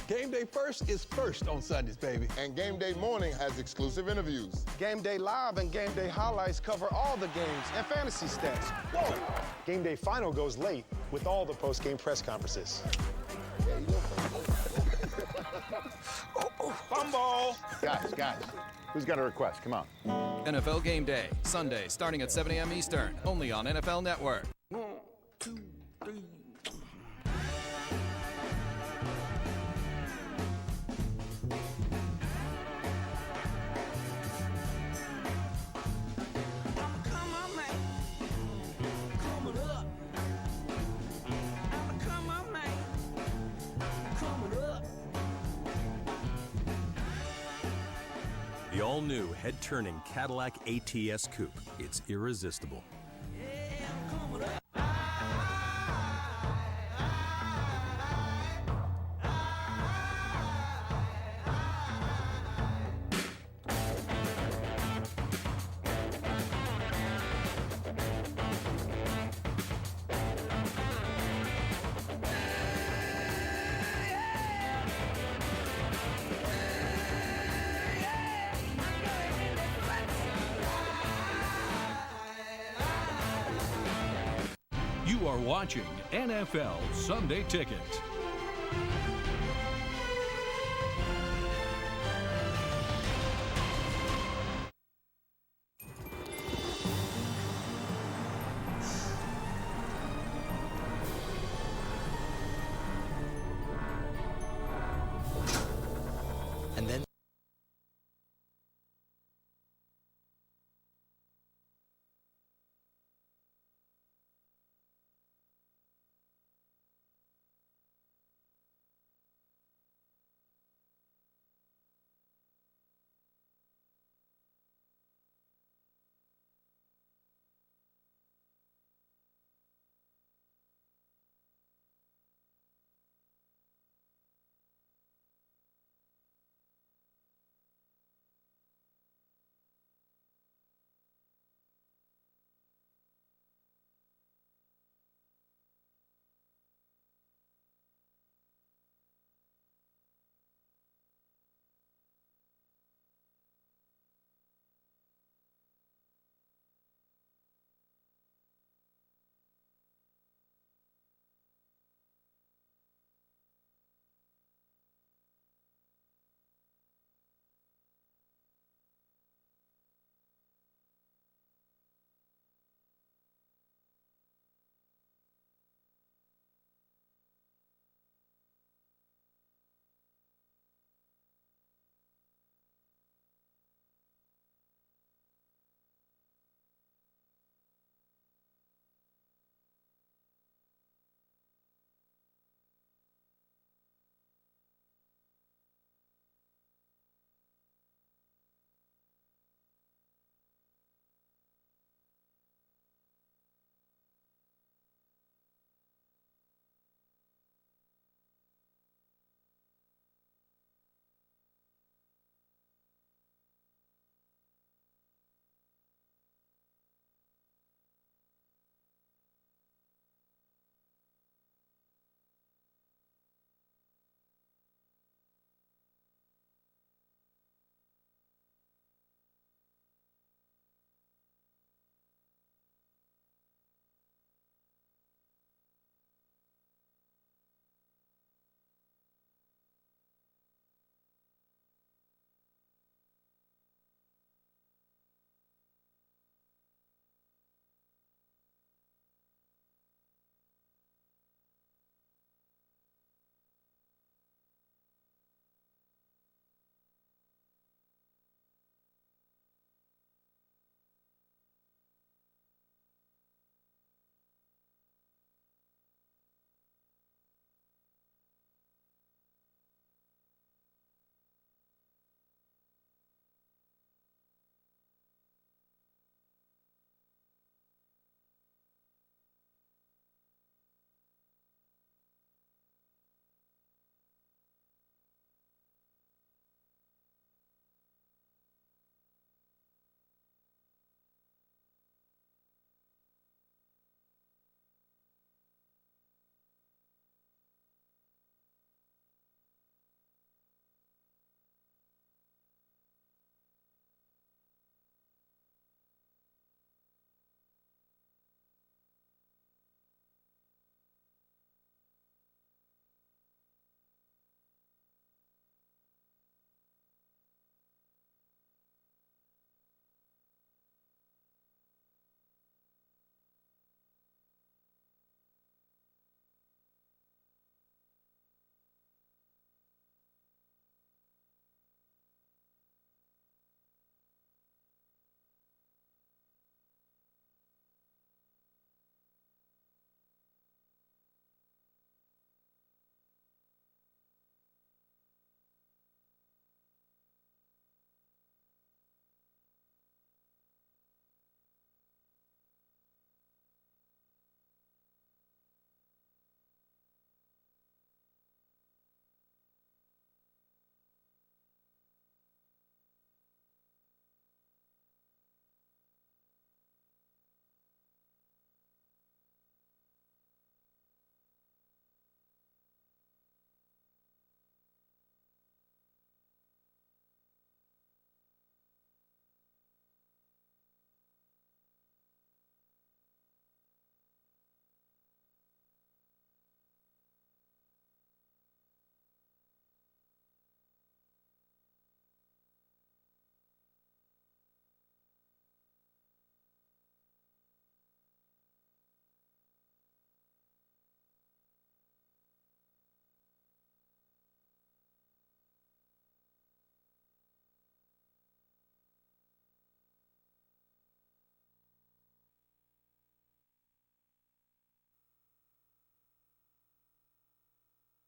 Game Day First is first on Sundays, baby. And Game Day Morning has exclusive interviews. Game Day Live and Game Day Highlights cover all the games and fantasy stats. Whoa! Game Day Final goes late with all the post-game press conferences. Fumble! Guys, who's got a request? Come on. NFL Game Day, Sunday, starting at 7 a.m. Eastern, only on NFL Network. 1, 2, 3. The all-new head-turning Cadillac ATS Coupe. It's irresistible. You are watching NFL Sunday Ticket. And then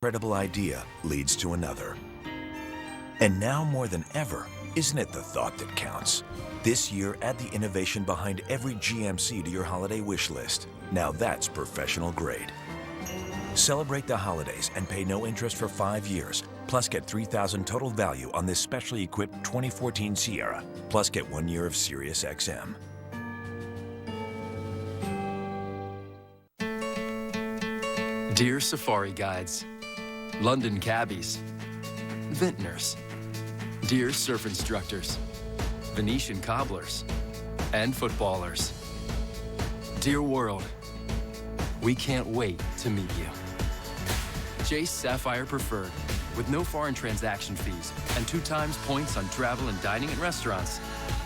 incredible idea leads to another. And now more than ever, isn't it the thought that counts? This year, add the innovation behind every GMC to your holiday wish list. Now that's professional grade. Celebrate the holidays and pay no interest for 5 years. Plus get $3,000 total value on this specially equipped 2014 Sierra. Plus get 1 year of Sirius XM. Dear Safari Guides, London Cabbies, Vintners, dear surf instructors, Venetian cobblers, and footballers. Dear world, we can't wait to meet you. Chase Sapphire Preferred, with no foreign transaction fees and 2 times points on travel and dining at restaurants.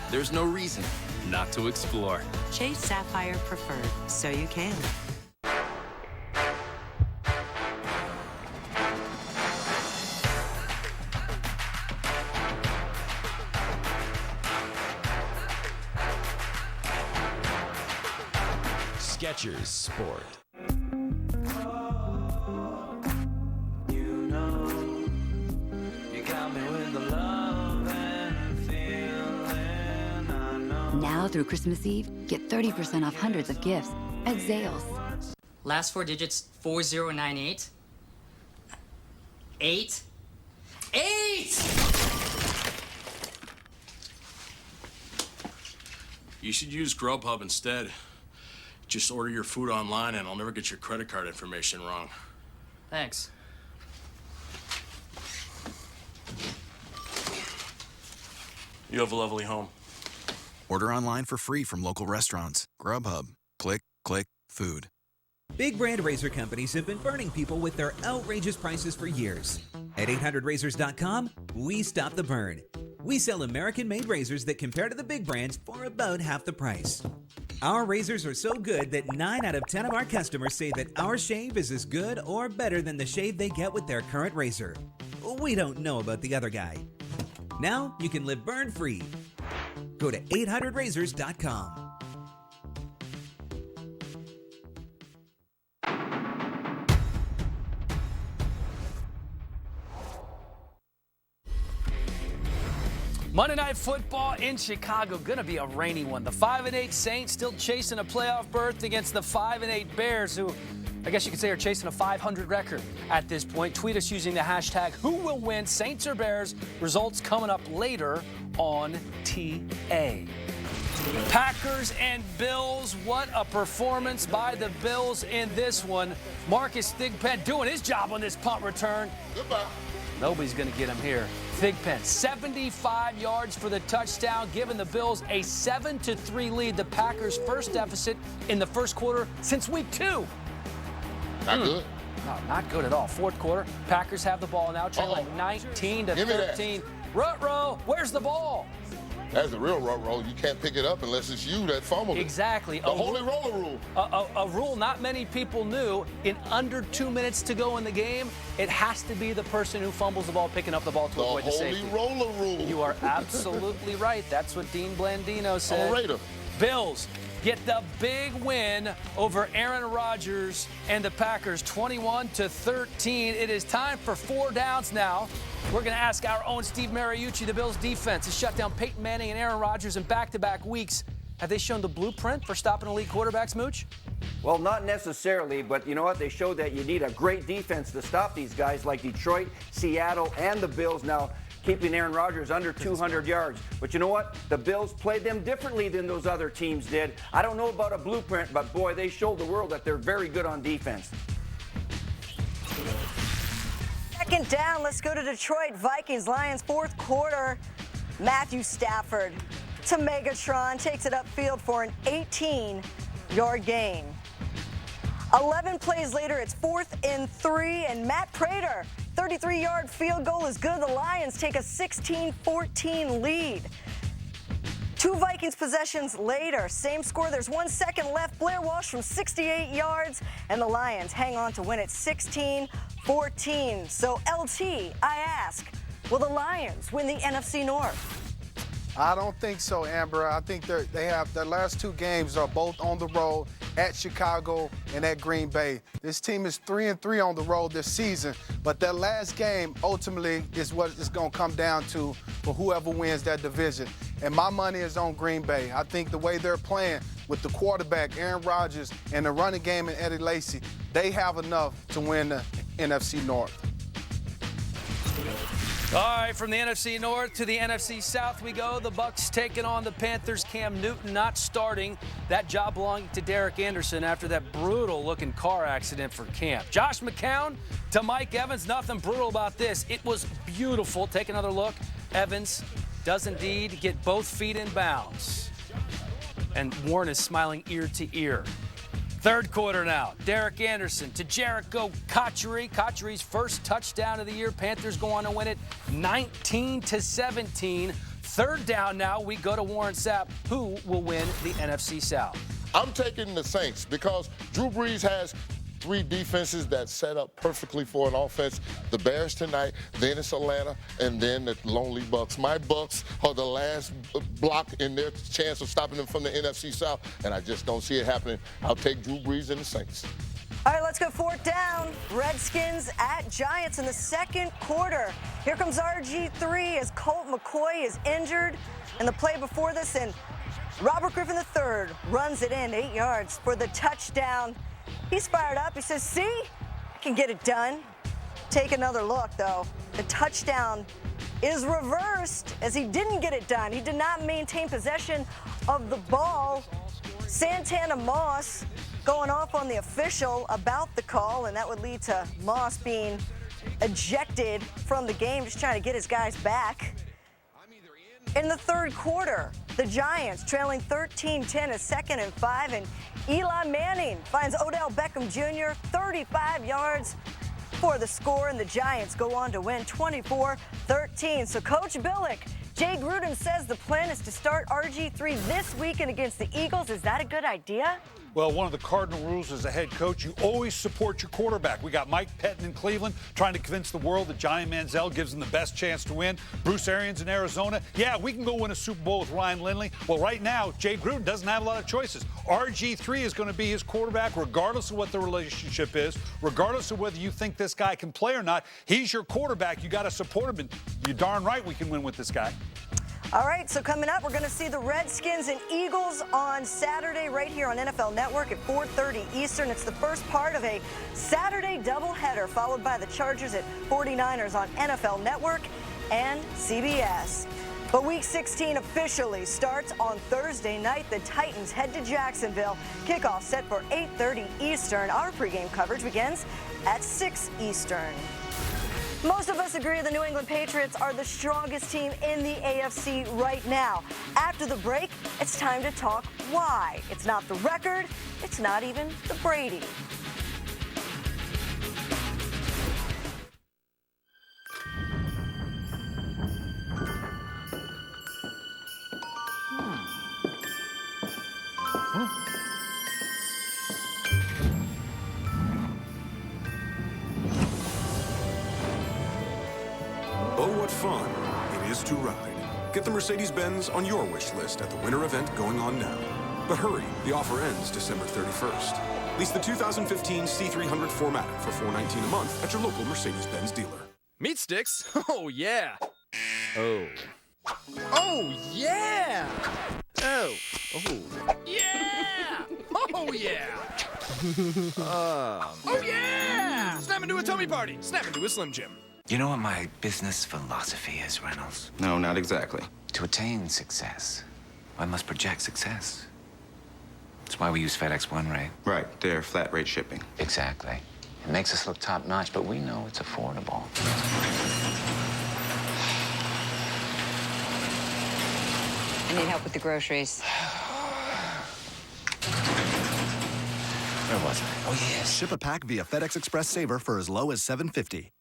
There's no reason not to explore. Chase Sapphire Preferred, so you can. Skechers Sport. Now through Christmas Eve, get 30% off hundreds of gifts at Zales. Last 4 digits, 4098. 8. You should use Grubhub instead. Just order your food online and I'll never get your credit card information wrong. Thanks. You have a lovely home. Order online for free from local restaurants. Grubhub. Click, food. Big brand razor companies have been burning people with their outrageous prices for years. At 800razors.com, we stop the burn. We sell American-made razors that compare to the big brands for about half the price. Our razors are so good that 9 out of 10 of our customers say that our shave is as good or better than the shave they get with their current razor. We don't know about the other guy. Now you can live burn-free. Go to 800razors.com. Monday Night Football in Chicago, gonna be a rainy one. The 5-8 Saints still chasing a playoff berth against the 5-8 Bears, who I guess you could say are chasing a 500 record at this point. Tweet us using the hashtag #WhoWillWin, Saints or Bears. Results coming up later on TA. Packers and Bills, what a performance by the Bills in this one. Marcus Thigpen doing his job on this punt return. Goodbye. Nobody's going to get him here. Thigpen, 75 yards for the touchdown, giving the Bills a 7-3 lead. The Packers' first deficit in the first quarter since week 2. Not good. No, not good at all. Fourth quarter, Packers have the ball now, trailing 19-13. Ruh-roh, where's the ball? That's the real ruh-roh. You can't pick it up unless it's you that fumbled it. Exactly. The holy roller rule. A rule not many people knew. In under 2 minutes to go in the game, it has to be the person who fumbles the ball picking up the ball to avoid the safety. The holy roller rule. You are absolutely right. That's what Dean Blandino said. I'm a Raider. Bills get the big win over Aaron Rodgers and the Packers, 21-13. It is time for 4 downs now. We're going to ask our own Steve Mariucci. The Bills defense has shut down Peyton Manning and Aaron Rodgers in back-to-back weeks. Have they shown the blueprint for stopping elite quarterbacks, Mooch? Well, not necessarily, but you know what? They showed that you need a great defense to stop these guys like Detroit, Seattle, and the Bills now keeping Aaron Rodgers under 200 yards. But you know what? The Bills played them differently than those other teams did. I don't know about a blueprint, but boy, they showed the world that they're very good on defense. Second down, let's go to Detroit. Vikings, Lions, fourth quarter. Matthew Stafford to Megatron, takes it upfield for an 18-yard gain. 11 plays later, it's 4th and 3, and Matt Prater, 33-yard field goal is good. The Lions take a 16-14 lead. 2 Vikings possessions later, same score, there's 1 second left. Blair Walsh from 68 yards, and the Lions hang on to win it 16-14. So, LT, I ask, will the Lions win the NFC North? I don't think so, Amber. I think they have their last two games are both on the road at Chicago and at Green Bay. This team is 3-3 on the road this season, but that last game ultimately is what it's going to come down to for whoever wins that division. And my money is on Green Bay. I think the way they're playing with the quarterback, Aaron Rodgers, and the running game in Eddie Lacy, they have enough to win the NFC North. All right, from the NFC North to the NFC South we go. The Bucs taking on the Panthers. Cam Newton not starting. That job belonging to Derek Anderson after that brutal-looking car accident for Cam. Josh McCown to Mike Evans. Nothing brutal about this. It was beautiful. Take another look. Evans does indeed get both feet in bounds. And Warren is smiling ear to ear. Third quarter now. Derek Anderson to Jericho Cotchery. Cotchery's first touchdown of the year. Panthers go on to win it 19-17. Third down now. We go to Warren Sapp. Who will win the NFC South? I'm taking the Saints because Drew Brees has three defenses that set up perfectly for an offense. The Bears tonight, then it's Atlanta, and then the lonely Bucs. My Bucs are the last block in their chance of stopping them from the NFC South, and I just don't see it happening. I'll take Drew Brees and the Saints. All right, let's go fourth down. Redskins at Giants in the second quarter. Here comes RG3 as Colt McCoy is injured. And the play before this, and Robert Griffin III runs it in 8 yards for the touchdown. He's fired up. He says, see, I can get it done. Take another look, though. The touchdown is reversed as he didn't get it done. He did not maintain possession of the ball. Santana Moss going off on the official about the call, and that would lead to Moss being ejected from the game, just trying to get his guys back. In the third quarter, the Giants trailing 13-10 is 2nd and 5, and Eli Manning finds Odell Beckham Jr. 35 yards for the score, and the Giants go on to win 24-13. So Coach Billick, Jay Gruden says the plan is to start RG3 this weekend against the Eagles. Is that a good idea? Well, one of the cardinal rules as a head coach, you always support your quarterback. We got Mike Pettin in Cleveland trying to convince the world that Johnny Manziel gives them the best chance to win. Bruce Arians in Arizona. Yeah, we can go win a Super Bowl with Ryan Lindley. Well, right now, Jay Gruden doesn't have a lot of choices. RG3 is going to be his quarterback regardless of what the relationship is, regardless of whether you think this guy can play or not. He's your quarterback. You got to support him, and you're darn right we can win with this guy. All right, so coming up, we're going to see the Redskins and Eagles on Saturday right here on NFL Network at 4:30 Eastern. It's the first part of a Saturday doubleheader, followed by the Chargers at 49ers on NFL Network and CBS. But Week 16 officially starts on Thursday night. The Titans head to Jacksonville. Kickoff set for 8:30 Eastern. Our pregame coverage begins at 6 Eastern. Most of us agree the New England Patriots are the strongest team in the AFC right now. After the break, it's time to talk why. It's not the record, it's not even the Brady. Oh, what fun it is to ride. Get the Mercedes-Benz on your wish list at the winter event going on now. But hurry, the offer ends December 31st. Lease the 2015 C300 4MATIC for $419 a month at your local Mercedes-Benz dealer. Meat sticks? Oh, yeah. Oh. Oh, yeah! Oh. Oh. Yeah! Oh, yeah! Oh, yeah! Snap into a tummy party. Snap into a Slim Jim. You know what my business philosophy is, Reynolds? No, not exactly. To attain success, one must project success. That's why we use FedEx One Rate. Right, they're flat rate shipping. Exactly. It makes us look top-notch, but we know it's affordable. I need help with the groceries. Where was I? Oh, yes. Ship a pack via FedEx Express Saver for as low as $7.50.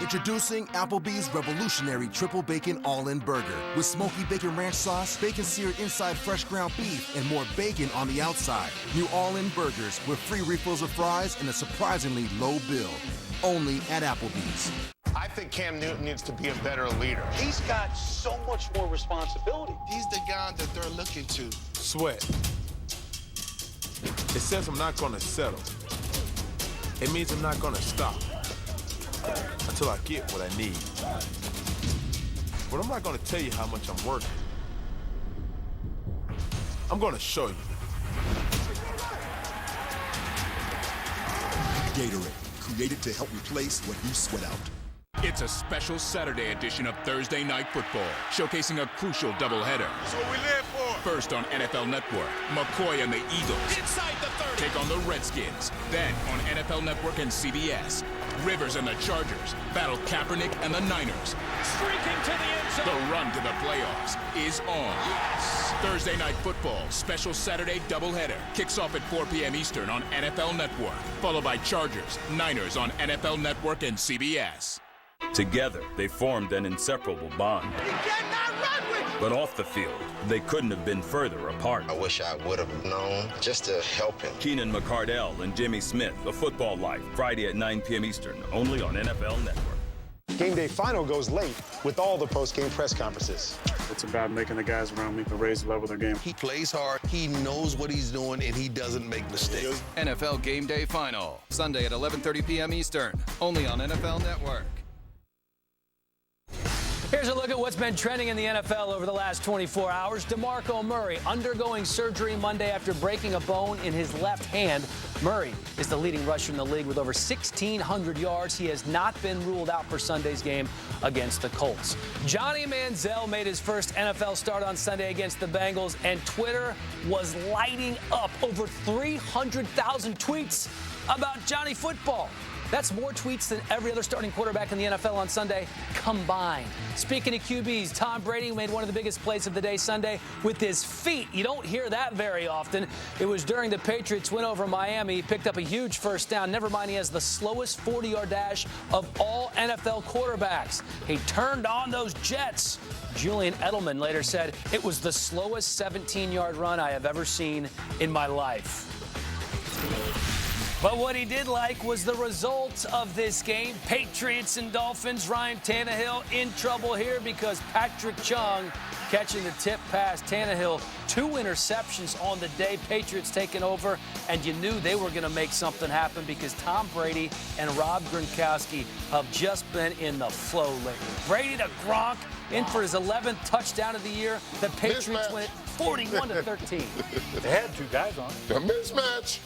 Introducing Applebee's revolutionary triple bacon all-in burger with smoky bacon ranch sauce, bacon seared inside fresh ground beef, and more bacon on the outside. New all-in burgers with free refills of fries and a surprisingly low bill. Only at Applebee's. I think Cam Newton needs to be a better leader. He's got so much more responsibility. He's the guy that they're looking to. Sweat. It says I'm not going to settle. It means I'm not going to stop until I get what I need. But I'm not going to tell you how much I'm working. I'm going to show you. Gatorade, created to help replace what you sweat out. It's a special Saturday edition of Thursday Night Football, showcasing a crucial doubleheader. That's what we live for. First on NFL Network, McCoy and the Eagles Inside the 30. take on the Redskins. Then on NFL Network and CBS, Rivers and the Chargers battle Kaepernick and the Niners. Streaking to the end zone. The run to the playoffs is on. Yes. Thursday Night Football, special Saturday doubleheader, kicks off at 4 p.m. Eastern on NFL Network, followed by Chargers, Niners on NFL Network and CBS. Together, they formed an inseparable bond. He cannot run with. But off the field, they couldn't have been further apart. I wish I would have known just to help him. Keenan McCardell and Jimmy Smith, A Football Life, Friday at 9 p.m. Eastern, only on NFL Network. Game day final goes late with all the post-game press conferences. It's about making the guys around me raise the level of their game. He plays hard, he knows what he's doing, and he doesn't make mistakes. NFL Game Day Final, Sunday at 11:30 p.m. Eastern, only on NFL Network. Here's a look at what's been trending in the NFL over the last 24 hours. DeMarco Murray undergoing surgery Monday after breaking a bone in his left hand. Murray is the leading rusher in the league with over 1,600 yards. He has not been ruled out for Sunday's game against the Colts. Johnny Manziel made his first NFL start on Sunday against the Bengals, and Twitter was lighting up. Over 300,000 tweets about Johnny Football. That's more tweets than every other starting quarterback in the NFL on Sunday combined. Speaking of QBs, Tom Brady made one of the biggest plays of the day Sunday with his feet. You don't hear that very often. It was during the Patriots win over Miami. He picked up a huge first down. Never mind, he has the slowest 40-yard dash of all NFL quarterbacks. He turned on those Jets. Julian Edelman later said, "It was the slowest 17-yard run I have ever seen in my life." But what he did like was the result of this game. Patriots and Dolphins. Ryan Tannehill in trouble here because Patrick Chung catching the tip pass. Tannehill, 2 interceptions on the day. Patriots taking over, and you knew they were going to make something happen because Tom Brady and Rob Gronkowski have just been in the flow lately. Brady to Gronk in for his 11th touchdown of the year. The Patriots win it 41-13. They had 2 guys on. A mismatch.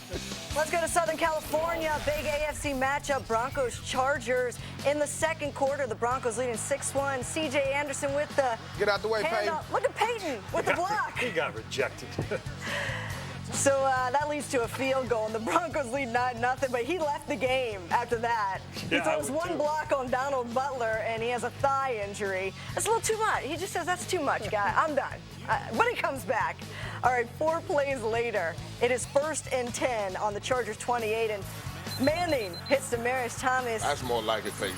Let's go to Southern California. Big AFC matchup, Broncos-Chargers. In the second quarter, the Broncos leading 6-1. C.J. Anderson with the Get out the way, Peyton. Look at Peyton with the block. He got rejected. So that leads to a field goal, and the Broncos lead 9-0, but he left the game after that. He throws one block on Donald Butler, and he has a thigh injury. That's a little too much. He just says, that's too much, guy. I'm done. But he comes back. All right, 4 plays later, it is 1st and 10 on the Chargers 28, and Manning hits Demaryius Thomas. That's more like it, Peyton.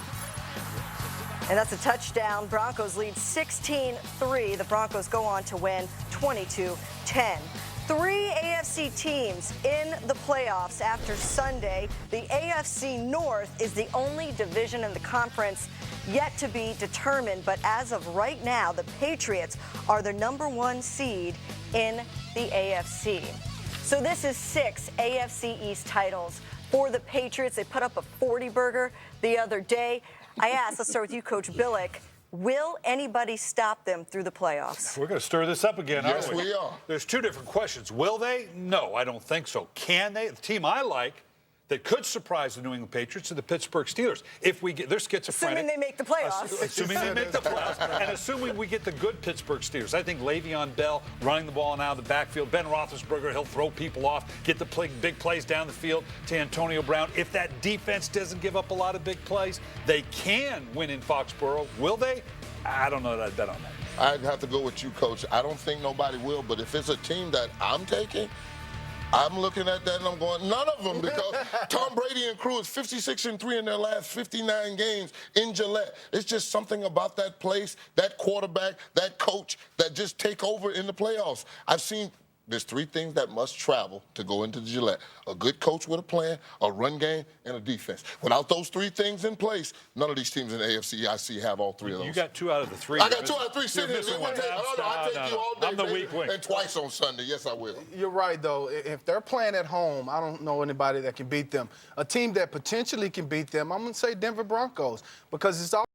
And that's a touchdown. Broncos lead 16-3. The Broncos go on to win 22-10. 3 AFC teams in the playoffs after Sunday. The AFC North is the only division in the conference yet to be determined, but as of right now, the Patriots are the #1 seed in the AFC. So this is 6 AFC East titles for the Patriots. They put up a 40-burger the other day. I asked, let's start with you, Coach Billick. Will anybody stop them through the playoffs? We're going to stir this up again, Yes, aren't we? we are. There's 2 different questions. Will they? No, I don't think so. Can they? The team I like that could surprise the New England Patriots are the Pittsburgh Steelers. If we get, they're schizophrenic. Assuming they make the playoffs. Assuming they make the playoffs. And assuming we get the good Pittsburgh Steelers. I think Le'Veon Bell running the ball now in the backfield. Ben Roethlisberger, he'll throw people off, get the big plays down the field to Antonio Brown. If that defense doesn't give up a lot of big plays, they can win in Foxborough. Will they? I don't know that I'd bet on that. I'd have to go with you, Coach. I don't think nobody will, but if it's a team that I'm taking, I'm looking at that and I'm going, none of them, because Tom Brady and crew is 56-3 in their last 59 games in Gillette. It's just something about that place, that quarterback, that coach that just take over in the playoffs. I've seen There's three things that must travel to go into the Gillette. A good coach with a plan, a run game, and a defense. Without those three things in place, none of these teams in the AFC I see have all three of those. You got 2 out of the 3. I got 2 out of 3 sitting here. I'll take you all day, I'm the baby. weak wing. And twice on Sunday. Yes, I will. You're right, though. If they're playing at home, I don't know anybody that can beat them. A team that potentially can beat them, I'm going to say Denver Broncos, because it's all